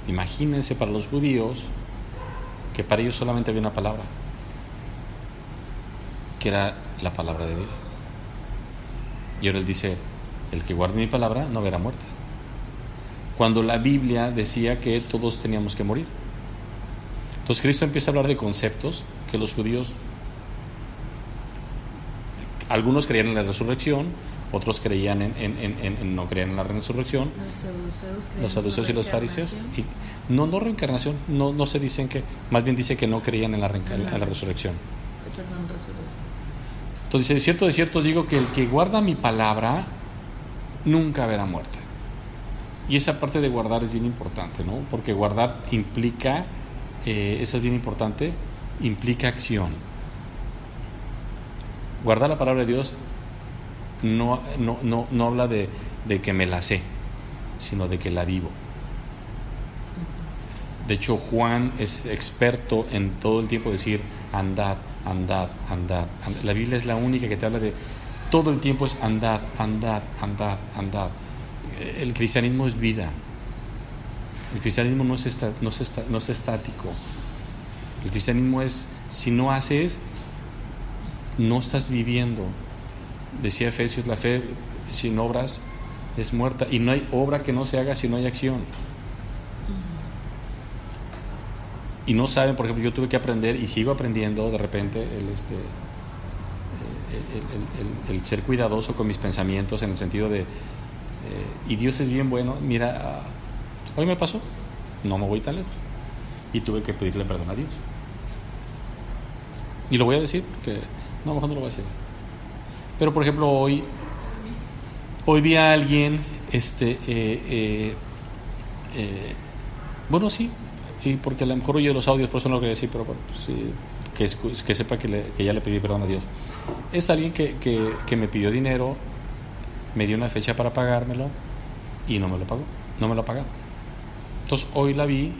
Imagínense para los judíos que para ellos solamente había una palabra, que era la palabra de Dios. Y ahora él dice, el que guarde mi palabra no verá muerte. Cuando la Biblia decía que todos teníamos que morir. Entonces Cristo empieza a hablar de conceptos que los judíos, algunos creían en la resurrección, otros creían no creían en la resurrección. Los saduceos y los fariseos. Y no reencarnación, no se dicen que, más bien dice que no creían en la resurrección. Entonces, de cierto os digo que el que guarda mi palabra nunca verá muerte. Y esa parte de guardar es bien importante, ¿no? Porque guardar implica, eso es bien importante, implica acción. Guardar la palabra de Dios no habla de que me la sé, sino de que la vivo. De hecho, Juan es experto en todo el tiempo decir andad. La Biblia es la única que te habla de todo el tiempo es andad. El cristianismo es vida. El cristianismo no es estático. El cristianismo es, si no haces, no estás viviendo. Decía Efesios, la fe sin obras es muerta, y no hay obra que no se haga si no hay acción. Y no saben, por ejemplo, yo tuve que aprender y sigo aprendiendo de repente el ser cuidadoso con mis pensamientos, en el sentido de y Dios es bien bueno. Mira, hoy me pasó, no me voy tan lejos, y tuve que pedirle perdón a Dios, y lo voy a decir porque no, mejor no lo voy a decir. Pero por ejemplo, hoy vi a alguien, bueno, sí, y porque a lo mejor oye los audios, por eso no lo quería decir, pero bueno, pues sí, que sepa que ya le pedí perdón a Dios. Es alguien que me pidió dinero, me dio una fecha para pagármelo y no me lo pagó, no me lo ha pagado. Entonces hoy la vi,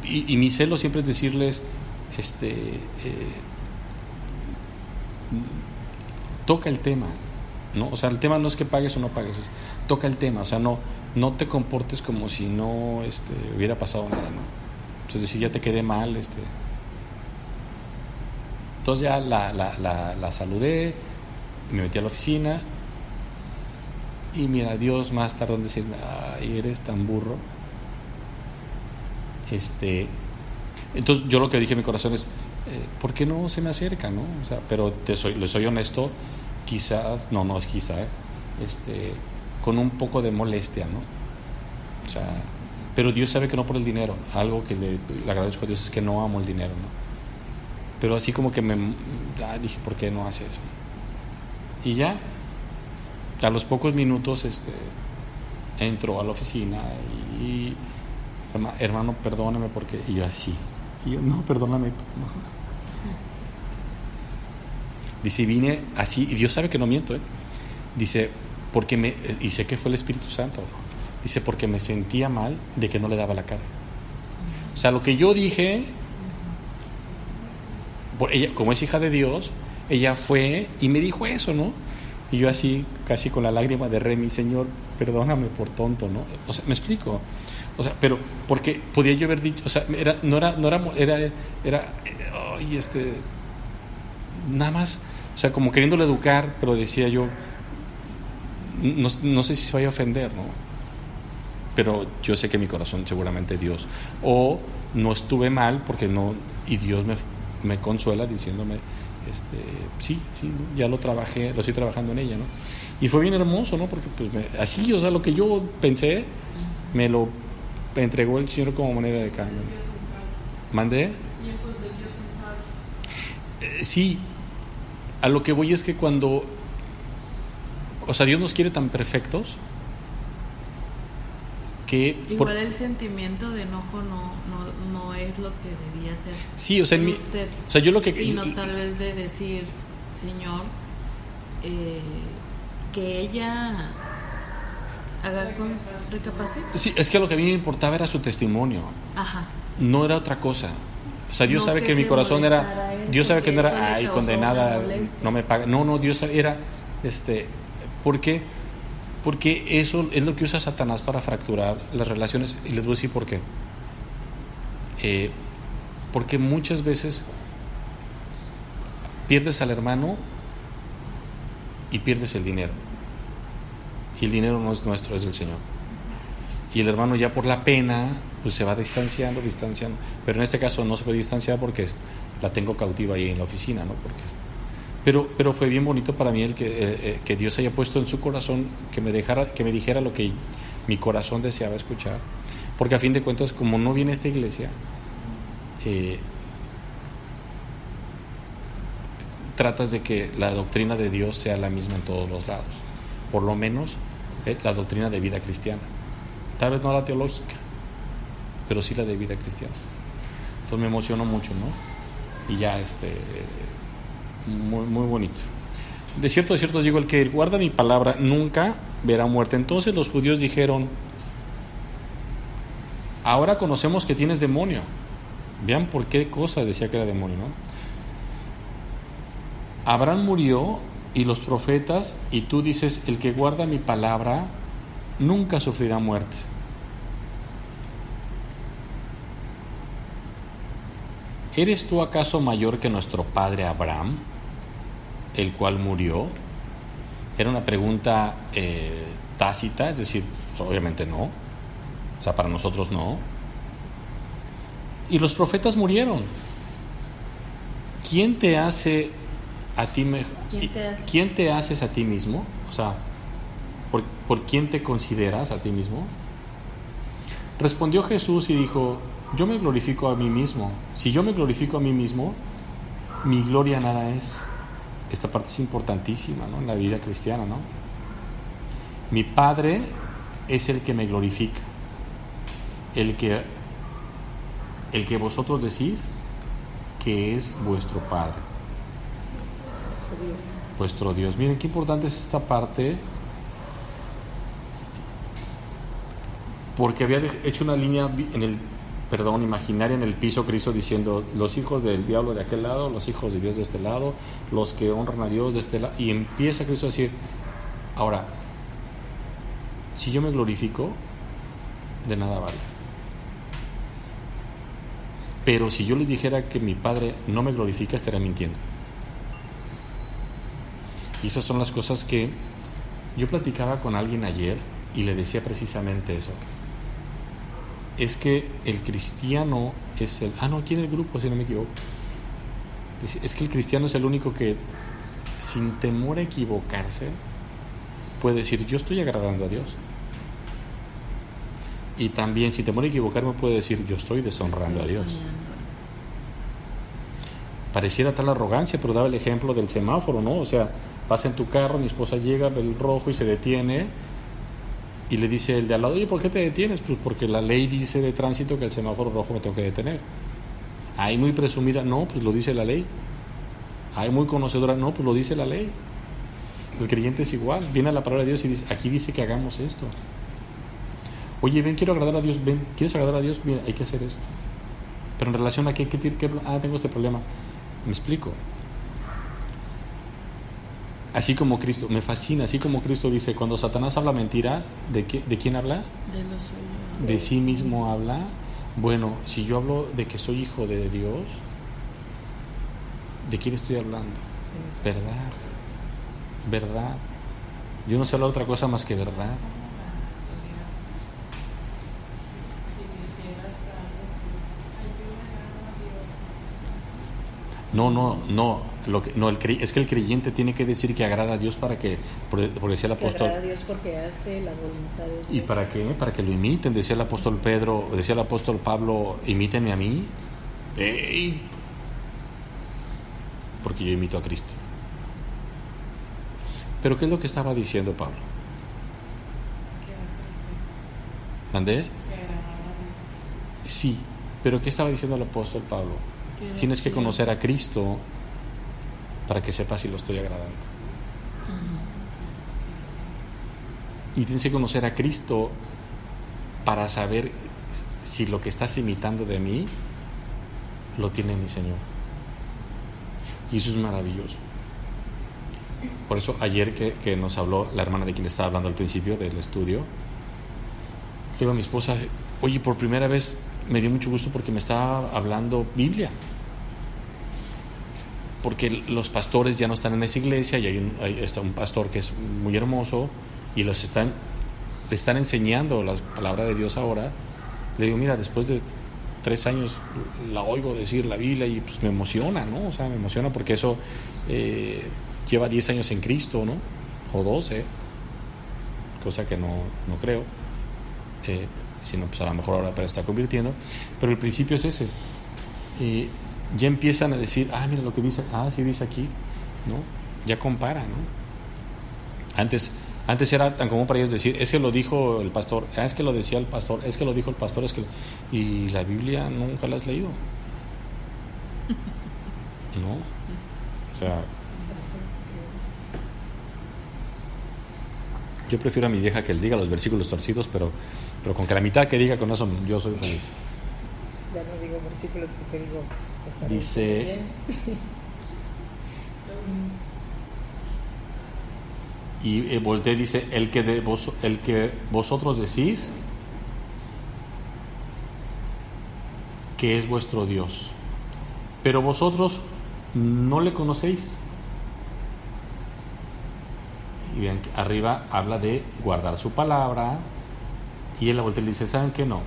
y mi celo siempre es decirles, toca el tema, ¿no? O sea, el tema no es que pagues o no pagues, toca el tema, o sea, no te comportes como si no hubiera pasado nada, ¿no? Entonces, si ya te quedé mal, entonces ya la saludé, me metí a la oficina, y mira, Dios más tardó en decirme, ay, eres tan burro. Entonces yo lo que dije en mi corazón es, ¿por qué no se me acerca, no? O sea, pero le soy honesto, quizás, no es quizá, con un poco de molestia, ¿no? O sea, pero Dios sabe que no por el dinero. Algo que le agradezco a Dios es que no amo el dinero, ¿no? Pero así como que dije, ¿por qué no hace eso? Y ya, a los pocos minutos, entro a la oficina y hermano, perdóname porque... Y yo así. Y yo, no, perdóname tú. No. Dice, vine así, y Dios sabe que no miento, Dice, y sé que fue el Espíritu Santo. Dice, porque me sentía mal de que no le daba la cara. O sea, lo que yo dije, ella, como es hija de Dios, ella fue y me dijo eso, ¿no? Y yo así, casi con la lágrima de Remy, Señor, perdóname por tonto, ¿no? O sea, ¿me explico? O sea, pero, porque podía yo haber dicho, o sea, era ay, nada más, o sea, como queriéndole educar, pero decía yo, no sé si se vaya a ofender, ¿no? Pero yo sé que mi corazón seguramente Dios. O no estuve mal porque no, y Dios me consuela diciéndome, sí, ya lo trabajé, lo estoy trabajando en ella, ¿no? Y fue bien hermoso, ¿no? Porque pues así, o sea, lo que yo pensé, me lo entregó el Señor como moneda de cambio. ¿Mandé? Tiempos de Dios en sabios. Sí, a lo que voy es que cuando, o sea, Dios nos quiere tan perfectos que igual el sentimiento de enojo no es lo que debía ser. Sí, o sea, usted, o sea, yo lo que sino tal vez de decir, Señor, que ella haga recapacite. Sí, es que lo que a mí me importaba era su testimonio. Ajá. No era otra cosa. O sea, Dios No sabe que mi corazón era, Dios sabe que no era, ay, condenada, no me paga. No, Dios sabe, era, ¿por qué? Porque eso es lo que usa Satanás para fracturar las relaciones. Y les voy a decir por qué. Porque muchas veces pierdes al hermano y pierdes el dinero. Y el dinero no es nuestro, es del Señor. Y el hermano ya por la pena pues se va distanciando. Pero en este caso no se puede distanciar porque la tengo cautiva ahí en la oficina, ¿no? Pero fue bien bonito para mí el que Dios haya puesto en su corazón que me dijera lo que mi corazón deseaba escuchar. Porque a fin de cuentas, como no viene esta iglesia, tratas de que la doctrina de Dios sea la misma en todos los lados. Por lo menos la doctrina de vida cristiana. Tal vez no la teológica, pero sí la de vida cristiana. Entonces me emocionó mucho, ¿no? Y ya muy, muy bonito. De cierto os digo, el que guarda mi palabra nunca verá muerte. Entonces los judíos dijeron, ahora conocemos que tienes demonio. Vean por qué cosa decía que era demonio, ¿no? Abraham murió y los profetas, y tú dices, el que guarda mi palabra nunca sufrirá muerte. ¿Eres tú acaso mayor que nuestro padre Abraham, el cual murió? Era una pregunta tácita, es decir, obviamente no. O sea, para nosotros no. Y los profetas murieron. ¿Quién te hace a ti mejor? ¿Quién te haces a ti mismo? O sea, ¿por quién te consideras a ti mismo? Respondió Jesús y dijo, yo me glorifico a mí mismo. Si yo me glorifico a mí mismo, mi gloria nada es. Esta parte es importantísima, ¿no? En la vida cristiana, ¿no? Mi Padre es el que me glorifica. El que vosotros decís que es vuestro Padre. Vuestro Dios. Miren qué importante es esta parte, porque había hecho una línea imaginaria en el piso Cristo diciendo los hijos del diablo de aquel lado, los hijos de Dios de este lado, los que honran a Dios de este lado, y empieza Cristo a decir, ahora, si yo me glorifico, de nada vale. Pero si yo les dijera que mi Padre no me glorifica, estaría mintiendo. Y esas son las cosas que yo platicaba con alguien ayer y le decía precisamente eso. Es que el cristiano es aquí en el grupo, si no me equivoco. Es que el cristiano es el único que, sin temor a equivocarse, puede decir, yo estoy agradando a Dios. Y también, sin temor a equivocarme, puede decir, yo estoy deshonrando a Dios. Pareciera tal arrogancia, pero daba el ejemplo del semáforo, ¿no? O sea, pasa en tu carro, mi esposa llega, ve el rojo y se detiene, y le dice el de al lado, oye, ¿por qué te detienes? Pues porque la ley dice de tránsito que el semáforo rojo me tengo que detener. Ay, muy presumida, no, pues lo dice la ley. Ay, muy conocedora, no, pues lo dice la ley. El creyente es igual, viene a la palabra de Dios y dice, aquí dice que hagamos esto. Oye, ven, quiero agradar a Dios, ven, ¿quieres agradar a Dios? Mira, hay que hacer esto. Pero en relación a qué tengo este problema. ¿Me explico? Así como Cristo, me fascina, así como Cristo dice, cuando Satanás habla mentira, ¿de quién habla? De lo suyo. De sí mismo habla. Bueno, si yo hablo de que soy hijo de Dios, ¿de quién estoy hablando? Verdad. Yo no sé hablar otra cosa más que verdad. Si hicieras algo que dices, ay, No. Es que el creyente tiene que decir que agrada a Dios para que, por decía el Que apóstol. agrada a Dios porque hace la voluntad de Dios. ¿Y para qué? Para que lo imiten, decía el apóstol Pedro, decía el apóstol Pablo, imítenme a mí. ¡Ey! Porque yo imito a Cristo. Pero ¿qué es lo que estaba diciendo Pablo? ¿Mandé? Sí, pero ¿qué estaba diciendo el apóstol Pablo? Tienes que conocer a Cristo para que sepas si lo estoy agradando. Y tienes que conocer a Cristo para saber si lo que estás imitando de mí lo tiene mi Señor. Y eso es maravilloso. Por eso ayer que nos habló la hermana de quien estaba hablando al principio del estudio, le digo a mi esposa, oye, por primera vez me dio mucho gusto porque me estaba hablando Biblia. Porque los pastores ya no están en esa iglesia y ahí está un pastor que es muy hermoso y le están enseñando la palabra de Dios ahora. Le digo, mira, después de 3 años la oigo decir la Biblia y pues me emociona, ¿no? O sea, me emociona porque eso lleva 10 años en Cristo, ¿no? O 12, cosa que no creo. Sino pues a lo mejor ahora está convirtiendo. Pero el principio es ese. Ya empiezan a decir, mira lo que dice, sí dice aquí, ¿no? Ya compara, ¿no? Antes era tan común para ellos decir, es que lo dijo el pastor, es que lo decía el pastor, es que lo dijo el pastor, y la Biblia nunca la has leído, ¿no? O sea, yo prefiero a mi vieja que él diga los versículos torcidos, pero con que la mitad que diga, con eso yo soy feliz. Ya no digo versículos porque digo, dice, y voltea y dice, el que vosotros decís que es vuestro Dios, pero vosotros no le conocéis. Y vean que arriba habla de guardar su palabra, y él la voltea y le dice, ¿saben qué? No,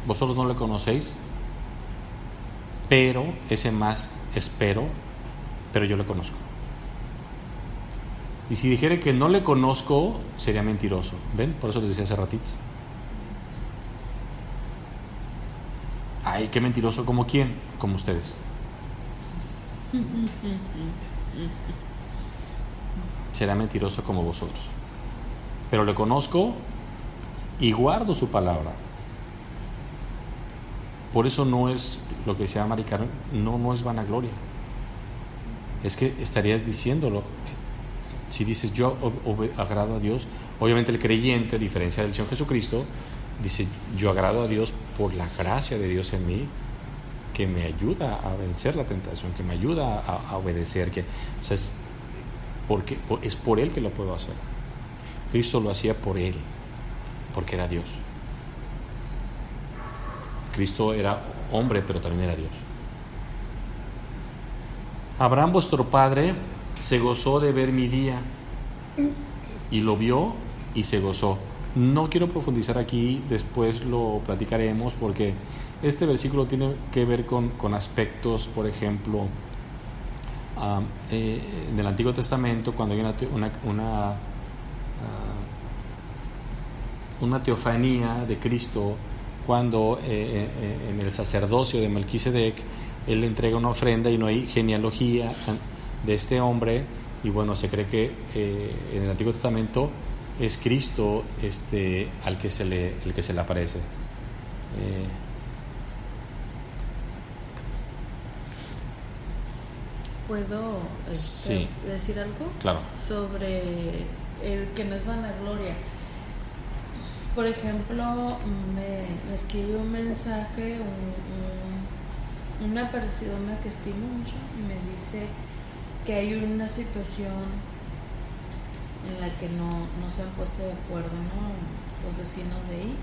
vosotros no le conocéis, pero ese más espero, pero yo le conozco. Y si dijere que no le conozco, sería mentiroso. ¿Ven? Por eso les decía hace ratito. Ay, qué mentiroso. ¿Como quién? Como ustedes. Será mentiroso como vosotros. Pero le conozco y guardo su palabra. Por eso no es lo que decía Mari Carmen, no es vanagloria. Es que estarías diciéndolo. Si dices yo agrado a Dios, obviamente el creyente, a diferencia del Señor Jesucristo, dice yo agrado a Dios por la gracia de Dios en mí, que me ayuda a vencer la tentación, que me ayuda a obedecer, o sea, es por Él que lo puedo hacer. Cristo lo hacía por Él, porque era Dios. Cristo era hombre, pero también era Dios. Abraham, vuestro padre, se gozó de ver mi día, y lo vio y se gozó. No quiero profundizar aquí, después lo platicaremos, porque este versículo tiene que ver con aspectos, por ejemplo, en el Antiguo Testamento, cuando hay una teofanía de Cristo, cuando en el sacerdocio de Melquisedec él le entrega una ofrenda y no hay genealogía de este hombre, y bueno, se cree que en el Antiguo Testamento es Cristo el que se le aparece. ¿Puedo Sí. decir algo? Claro. Sobre el que no es vanagloria. Por ejemplo, me escribió un mensaje una persona que estimo mucho y me dice que hay una situación en la que no se han puesto de acuerdo, ¿no? Los vecinos de ahí,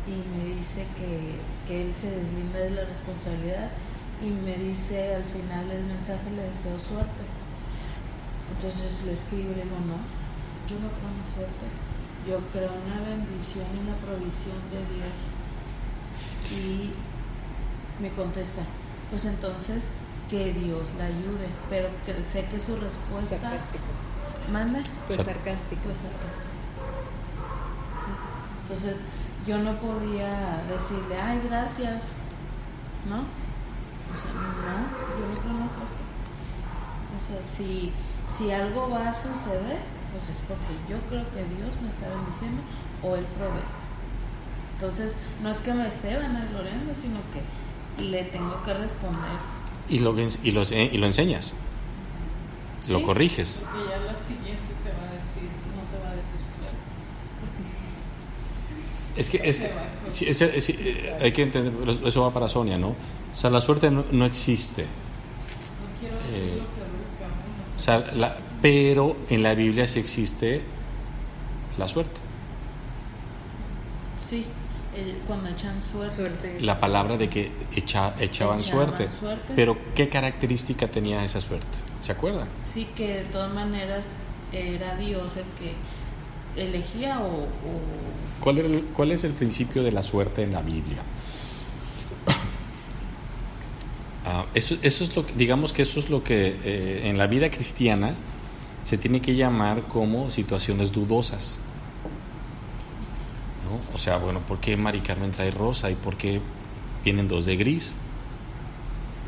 y me dice que él se deslinda de la responsabilidad, y me dice al final del mensaje, le deseo suerte. Entonces le escribo y le digo, no, yo no creo en suerte, yo creo en una bendición y una provisión de Dios. Y me contesta, pues entonces que Dios la ayude, pero que sé que su respuesta... Sarcástico. ¿Manda? Pues sarcástico. Pues sarcástico. Sí. Entonces, yo no podía decirle, ay, gracias, ¿no? O sea, no, yo no creo en eso. O sea, si algo va a suceder, pues es porque yo creo que Dios me está bendiciendo o Él provee. Entonces, no es que me esté vanagloriando, sino que le tengo que responder. Y lo enseñas, ¿Sí? lo corriges. Porque ya la siguiente te va a decir, no te va a decir suerte. Hay que entender, eso va para Sonia, ¿no? O sea, la suerte no existe. No quiero decirlo, se educa uno. O sea, pero en la Biblia sí existe la suerte. Sí, cuando echan suerte. La palabra de que echaban suerte. Pero ¿qué característica tenía esa suerte? ¿Se acuerdan? Sí, que de todas maneras era Dios el que elegía o... ¿Cuál es el principio de la suerte en la Biblia? Eso es lo que, digamos que eso es lo que en la vida cristiana se tiene que llamar como situaciones dudosas, ¿no? O sea, bueno, ¿por qué Mari Carmen trae rosa y por qué vienen dos de gris?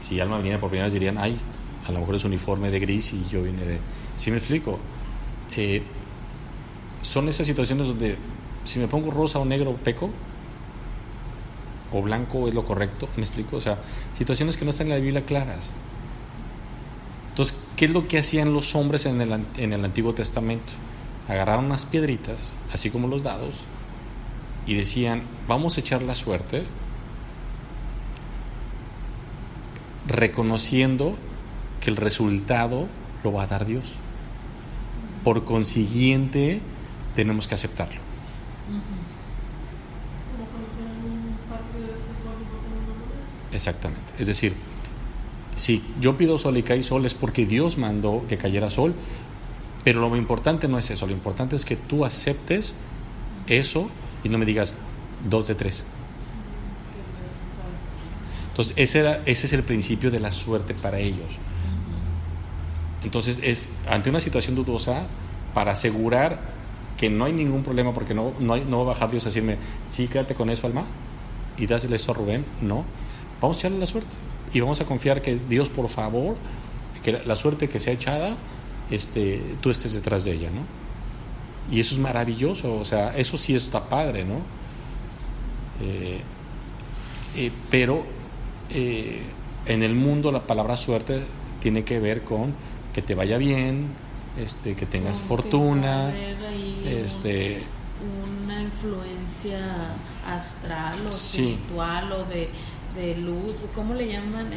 Si Alma viene por primera vez dirían, ay, a lo mejor es uniforme de gris y yo vine de... ¿Sí me explico? Son esas situaciones donde si me pongo rosa o negro peco, o blanco es lo correcto, ¿me explico? O sea, situaciones que no están en la Biblia claras. Entonces, ¿qué es lo que hacían los hombres en el Antiguo Testamento? Agarraron unas piedritas, así como los dados, y decían, vamos a echar la suerte, reconociendo que el resultado lo va a dar Dios. Por consiguiente, tenemos que aceptarlo. Como cuando tienen un partido de fútbol y botan una moneda. Exactamente. Es decir, si yo pido sol y cae sol es porque Dios mandó que cayera sol, pero lo importante no es eso, lo importante es que tú aceptes eso y no me digas 2 de 3. Entonces ese es el principio de la suerte para ellos. Entonces es ante una situación dudosa, para asegurar que no hay ningún problema, porque no va a bajar Dios a decirme, sí, quédate con eso, Alma, y dásele eso a Rubén. No, vamos a echarle la suerte y vamos a confiar que Dios, por favor, que la suerte que sea echada, tú estés detrás de ella, ¿no? Y eso es maravilloso, o sea, eso sí está padre, ¿no? Pero en el mundo la palabra suerte tiene que ver con que te vaya bien, que tengas fortuna, una influencia astral o sí, espiritual o de luz, ¿cómo le llaman?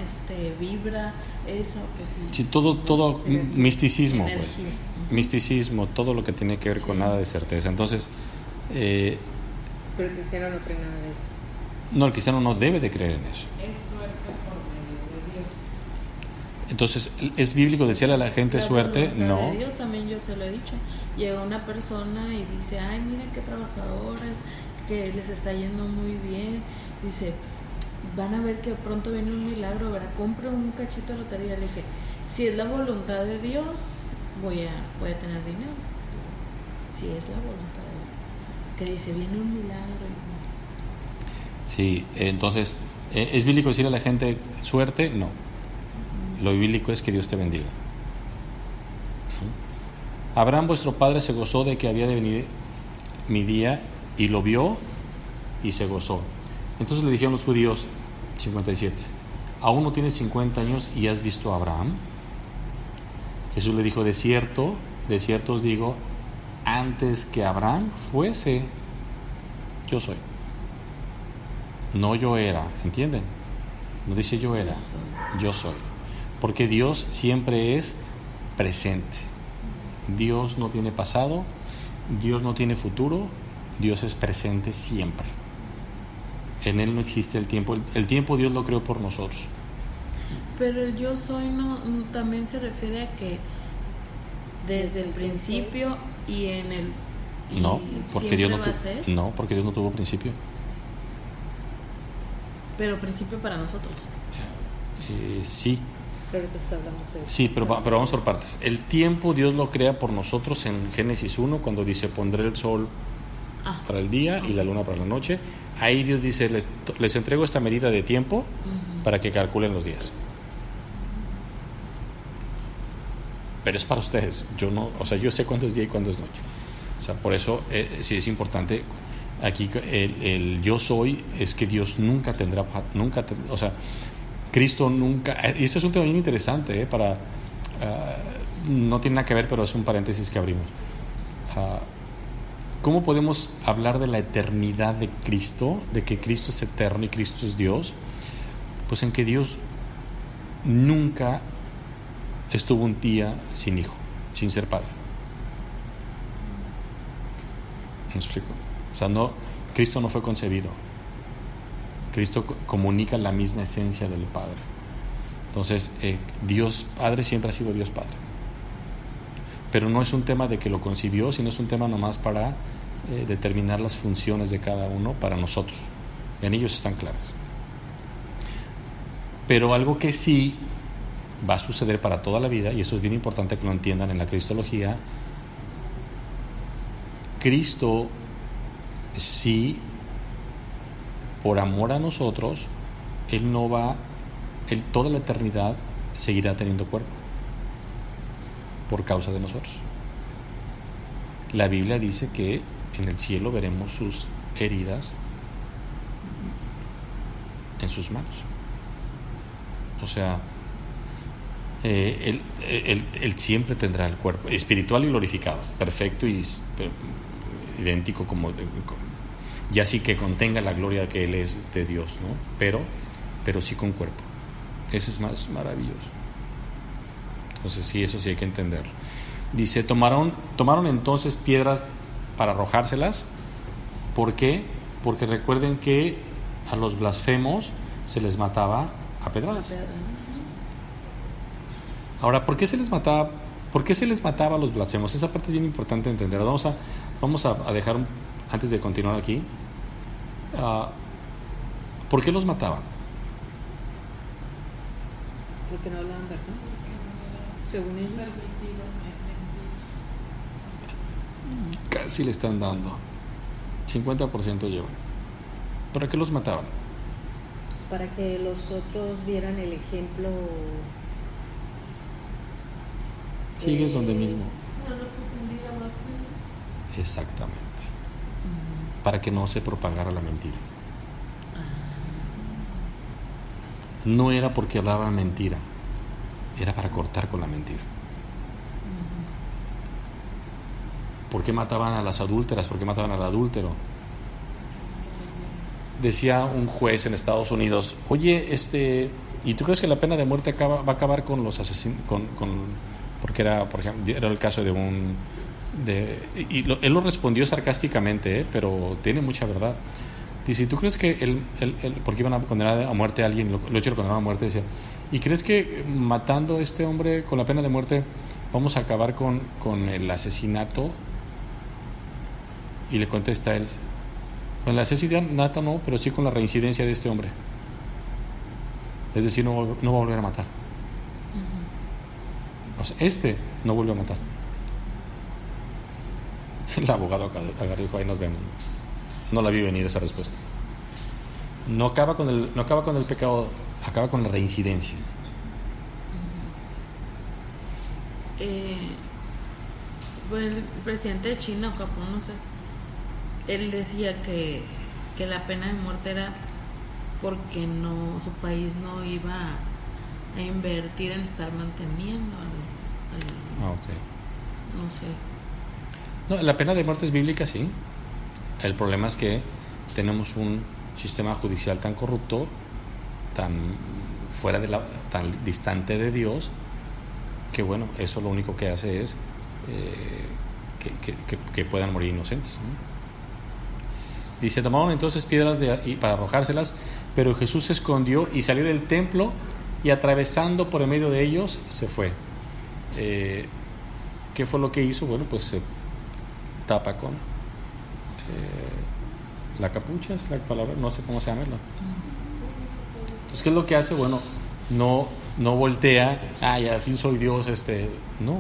Vibra, eso, pues sí. Sí, todo misticismo, pues. Energía. Misticismo, todo lo que tiene que ver con nada de certeza. Entonces, Pero el cristiano no cree nada de eso. no, el cristiano no debe de creer en eso. Es suerte por medio de Dios. Entonces, ¿es bíblico decirle a la gente La suerte? voluntad No. de Dios también yo se lo he dicho. Llega una persona y dice, ay, miren qué trabajadores, que les está yendo muy bien. Dice, van a ver que pronto viene un milagro, ¿verdad? Compra un cachito de lotería. Le dije, si es la voluntad de Dios, voy a tener dinero. Si es la voluntad de Dios. Que dice, viene un milagro. Sí, entonces, ¿es bíblico decirle a la gente suerte? No. Lo bíblico es que Dios te bendiga. ¿No? Abraham, vuestro padre, se gozó de que había de venir mi día y lo vio y se gozó. Entonces le dijeron los judíos, 57, ¿aún no tienes 50 años y has visto a Abraham? Jesús le dijo, de cierto os digo, antes que Abraham fuese, yo soy. No yo era, ¿entienden? No dice yo era, yo soy. Porque Dios siempre es presente. Dios no tiene pasado, Dios no tiene futuro, Dios es presente siempre. En Él no existe el tiempo. El tiempo Dios lo creó por nosotros. Pero el yo soy no también se refiere a que desde el principio y en el... No, porque Dios no porque Dios no tuvo principio. Pero principio para nosotros. Sí, Pero ahorita está hablando de... Sí, pero vamos por partes. El tiempo Dios lo crea por nosotros en Génesis 1, cuando dice pondré el sol para el día y la luna para la noche. Ahí Dios dice, les entrego esta medida de tiempo para que calculen los días. Pero es para ustedes. Yo no, o sea, yo sé cuándo es día y cuándo es noche. O sea, por eso sí es importante aquí el yo soy, es que Dios nunca tendrá, o sea, Cristo nunca, y este es un tema bien interesante, no tiene nada que ver, pero es un paréntesis que abrimos. ¿Cómo podemos hablar de la eternidad de Cristo, de que Cristo es eterno y Cristo es Dios? Pues en que Dios nunca estuvo un día sin hijo, sin ser padre. ¿Me explico? O sea, Cristo no fue concebido. Cristo comunica la misma esencia del Padre. Entonces, Dios Padre siempre ha sido Dios Padre. Pero no es un tema de que lo concibió, sino es un tema nomás para determinar las funciones de cada uno para nosotros. En ellos están claras. Pero algo que sí va a suceder para toda la vida, y eso es bien importante que lo entiendan en la cristología, Cristo sí, por amor a nosotros, Él toda la eternidad seguirá teniendo cuerpo por causa de nosotros. La Biblia dice que en el cielo veremos sus heridas en sus manos. O sea, él siempre tendrá el cuerpo espiritual y glorificado, perfecto y idéntico, como ya sí que contenga la gloria que Él es de Dios, ¿no? Pero sí con cuerpo. Eso es más maravilloso. Entonces sí, eso sí hay que entenderlo. Dice, tomaron entonces piedras para arrojárselas. ¿Por qué? Porque recuerden que a los blasfemos se les mataba a pedradas. Ahora, ¿por qué se les mataba a los blasfemos? Esa parte es bien importante entender. Vamos a dejar, antes de continuar aquí, ¿por qué los mataban? Porque no hablaban verdad. Según ellos. Casi le están dando. 50% llevan. ¿Para qué los mataban? Para que los otros vieran el ejemplo. Sigues donde mismo. Para no confundir a más gente. Exactamente. Para que no se propagara la mentira. No era porque hablaban mentira, era para cortar con la mentira. ¿Por qué mataban a las adúlteras? ¿Por qué mataban al adúltero? Decía un juez en Estados Unidos, oye, ¿y tú crees que la pena de muerte va a acabar con los asesinos? Porque era, por ejemplo, era el caso de él lo respondió sarcásticamente, pero tiene mucha verdad. Dice, ¿tú crees que porque iban a condenar a muerte a alguien, lo hecho lo condenaron a muerte? Decía, ¿y crees que matando a este hombre con la pena de muerte vamos a acabar con el asesinato? Y le contesta él, con el asesinato no, pero sí con la reincidencia de este hombre. Es decir, no va a volver a matar. O sea, no vuelve a matar. El abogado agarró y dijo, ahí nos vemos. No la vi venir esa respuesta. No acaba con el pecado, acaba con la reincidencia. El presidente de China o Japón, no sé, él decía que la pena de muerte era porque su país no iba a invertir en estar manteniendo Ok. no sé. No, la pena de muerte es bíblica, sí. El problema es que tenemos un sistema judicial tan corrupto, tan tan distante de Dios, que bueno, eso lo único que hace es que puedan morir inocentes, ¿no? Dice, tomaron entonces piedras para arrojárselas, pero Jesús se escondió y salió del templo y atravesando por en medio de ellos se fue. ¿Qué fue lo que hizo? Bueno, pues se tapa con la capucha, es la palabra, no sé cómo se llama. Entonces, ¿qué es lo que hace? Bueno, no no voltea, ay, al fin soy Dios, no.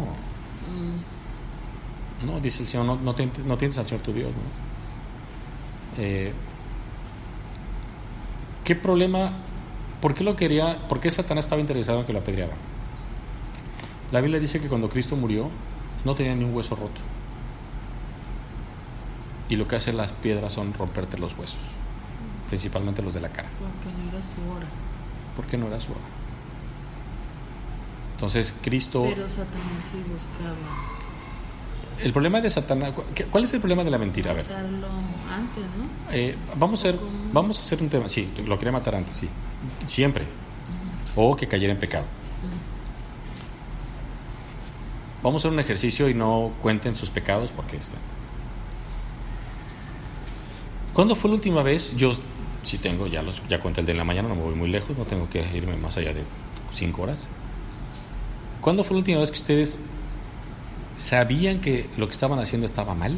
No, dice el Señor, no tienes al Señor tu Dios, ¿no? ¿Qué problema? ¿Por qué lo quería? ¿Por qué Satanás estaba interesado en que lo apedreara? La Biblia dice que cuando Cristo murió no tenía ni un hueso roto. Y lo que hacen las piedras son romperte los huesos, principalmente los de la cara. Porque no era su hora. Porque no era su hora. Entonces Cristo... Pero Satanás sí buscaba El problema de Satanás... ¿Cuál es el problema de la mentira? A ver. matarlo antes, ¿no? Vamos a hacer un tema. Sí, lo quería matar antes, sí. Siempre. O que cayera en pecado. Vamos a hacer un ejercicio y no cuenten sus pecados porque ¿Cuándo fue la última vez? Yo sí tengo, ya cuenta el de la mañana, no me voy muy lejos, no tengo que irme más allá de 5 horas. ¿Cuándo fue la última vez que ustedes sabían que lo que estaban haciendo estaba mal?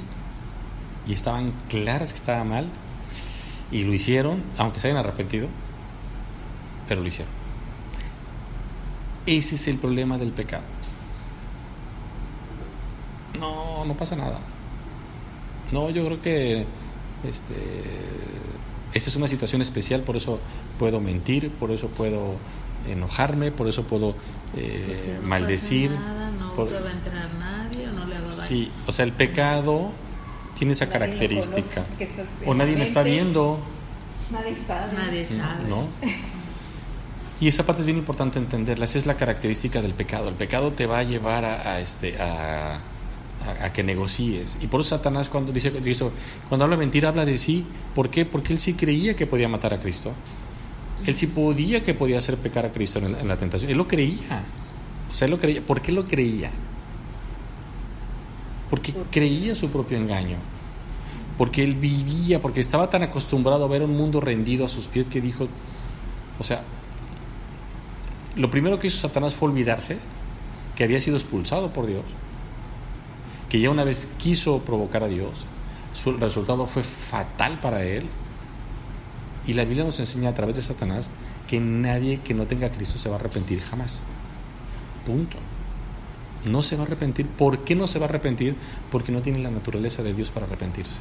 Y estaban claras que estaba mal y lo hicieron, aunque se hayan arrepentido, pero lo hicieron. Ese es el problema del pecado. No pasa nada. No, yo creo que esta es una situación especial, por eso puedo mentir, por eso puedo enojarme, por eso puedo Pues no maldecir. pasa nada, no se va a enterar nadie o no le hago daño. Sí, o sea, el pecado tiene esa Nadie lo característica. conoce, que estás O nadie me está en la mente. viendo, Nadie sabe. Nadie sabe. ¿no? Y esa parte es bien importante entenderla. Esa es la característica del pecado. El pecado te va a llevar a que negocies. Y por eso Satanás, cuando dice Cristo, cuando habla mentira, habla de sí. ¿Por qué? Porque él sí creía que podía matar a Cristo. Él sí podía que podía hacer pecar a Cristo en la tentación. Él lo creía. O sea, él lo creía. ¿Por qué lo creía? Porque creía su propio engaño. Porque él vivía, porque estaba tan acostumbrado a ver un mundo rendido a sus pies que dijo, o sea, lo primero que hizo Satanás fue olvidarse que había sido expulsado por Dios, que ya una vez quiso provocar a Dios, su resultado fue fatal para él. Y la Biblia nos enseña a través de Satanás que nadie que no tenga a Cristo se va a arrepentir jamás. Punto. No se va a arrepentir. ¿Por qué no se va a arrepentir? Porque no tiene la naturaleza de Dios para arrepentirse.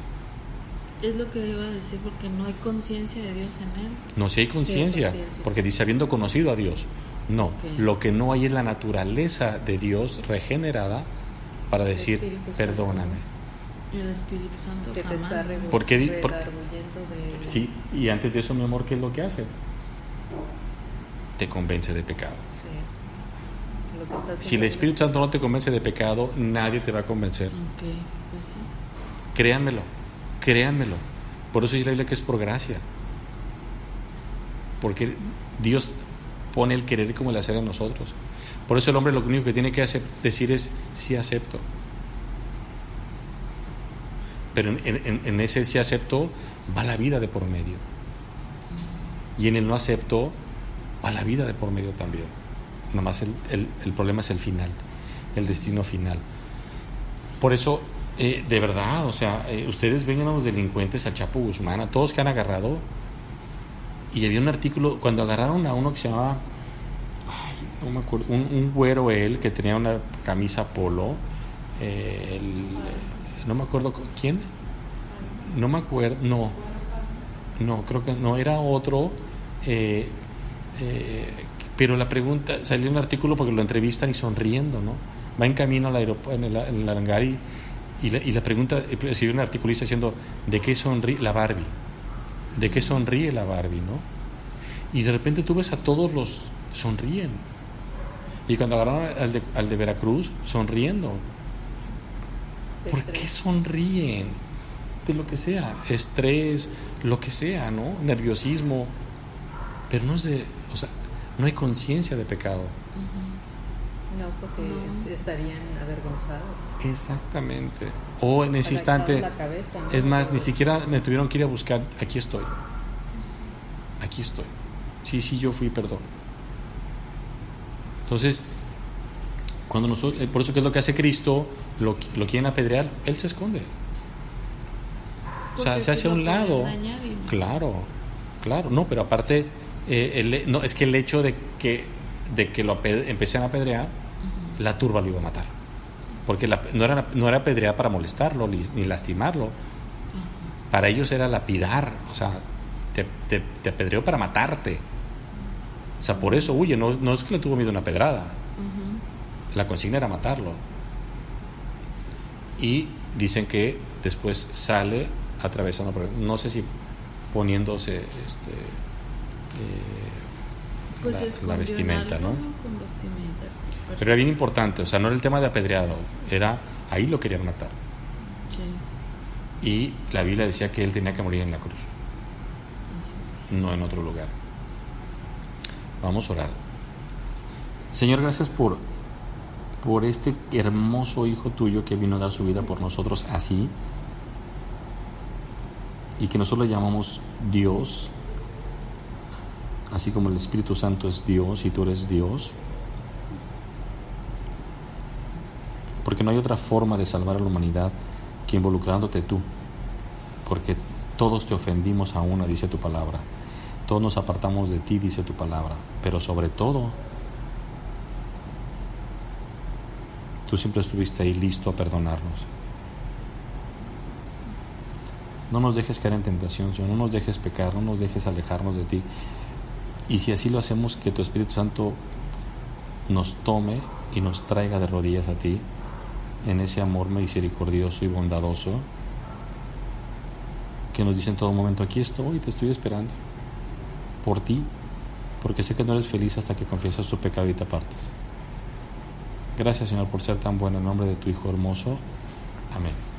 Es lo que le iba a decir, porque no hay conciencia de Dios en él. No, si hay conciencia, conciencia. porque dice habiendo conocido a Dios. No, Ok. lo que no hay es la naturaleza de Dios regenerada para decir, Espíritu Santo. perdóname. Y el Espíritu Santo Que te jamás. está ¿Por qué redarguyendo de... Sí, y antes de eso, mi amor, ¿qué es lo que hace? Te convence de pecado. Sí. Lo que está Si el haciendo Espíritu Santo no te convence de pecado, nadie te va a convencer. Ok, pues sí. Créanmelo. Por eso dice la Biblia que es por gracia. Porque Dios pone el querer como el hacer en nosotros. Por eso el hombre lo único que tiene que decir es sí acepto. Pero en ese sí acepto va la vida de por medio. Y en el no acepto va la vida de por medio también. Nada más el problema es el final, el destino final. Por eso, de verdad, o sea, ustedes ven a los delincuentes, al Chapo Guzmán, a todos que han agarrado. Y había un artículo, cuando agarraron a uno que se llamaba, no me acuerdo, un güero él, que tenía una camisa polo, no me acuerdo quién, no me acuerdo, no, creo que no, era otro, pero la pregunta, salió un artículo porque lo entrevistan y sonriendo, ¿no? Va en camino al aeropuerto, en el hangar y la pregunta, escribió un articulista diciendo, ¿de qué sonríe la Barbie? ¿De qué sonríe la Barbie, no? Y de repente tú ves a todos los sonríen. Y cuando agarraron al de Veracruz, sonriendo. ¿Por qué sonríen? De lo que sea, estrés, lo que sea, ¿no? Nerviosismo. Pero no es o sea, no hay conciencia de pecado. No, porque estarían avergonzados. Exactamente. O en ese Agachados instante, la cabeza, ¿no? es más, ni siquiera me tuvieron que ir a buscar. Aquí estoy. Sí, yo fui, perdón. Entonces, cuando nosotros, por eso que es lo que hace Cristo, lo quieren apedrear, él se esconde. O sea, Porque se hace si a lo un pueden lado. dañar y- Claro. No, pero aparte, no, es que el hecho de que de que lo empecé a apedrear, la turba lo iba a matar. Porque no era apedrear para molestarlo ni lastimarlo. Para ellos era lapidar, o sea, te apedreó para matarte. O sea, por eso huye, no es que le tuvo miedo a una pedrada. La consigna era matarlo. Y dicen que después sale atravesando, no sé si poniéndose Pues la vestimenta, ¿no? Con vestimenta. Pero era bien importante, o sea, no era el tema de apedreado, era ahí lo querían matar. Sí. Y la Biblia decía que él tenía que morir en la cruz, no en otro lugar. Vamos a orar. Señor, gracias por este hermoso hijo tuyo que vino a dar su vida por nosotros así, y que nosotros le llamamos Dios, así como el Espíritu Santo es Dios y tú eres Dios, porque no hay otra forma de salvar a la humanidad que involucrándote tú, porque todos te ofendimos a una, dice tu palabra, todos nos apartamos de ti, dice tu palabra, pero sobre todo tú siempre estuviste ahí listo a perdonarnos. No nos dejes caer en tentación, Señor, no nos dejes pecar, no nos dejes alejarnos de ti. Y si así lo hacemos, que tu Espíritu Santo nos tome y nos traiga de rodillas a ti, en ese amor misericordioso y bondadoso, que nos dice en todo momento, aquí estoy, te estoy esperando, por ti, porque sé que no eres feliz hasta que confiesas tu pecado y te apartes. Gracias, Señor, por ser tan bueno, en nombre de tu Hijo hermoso. Amén.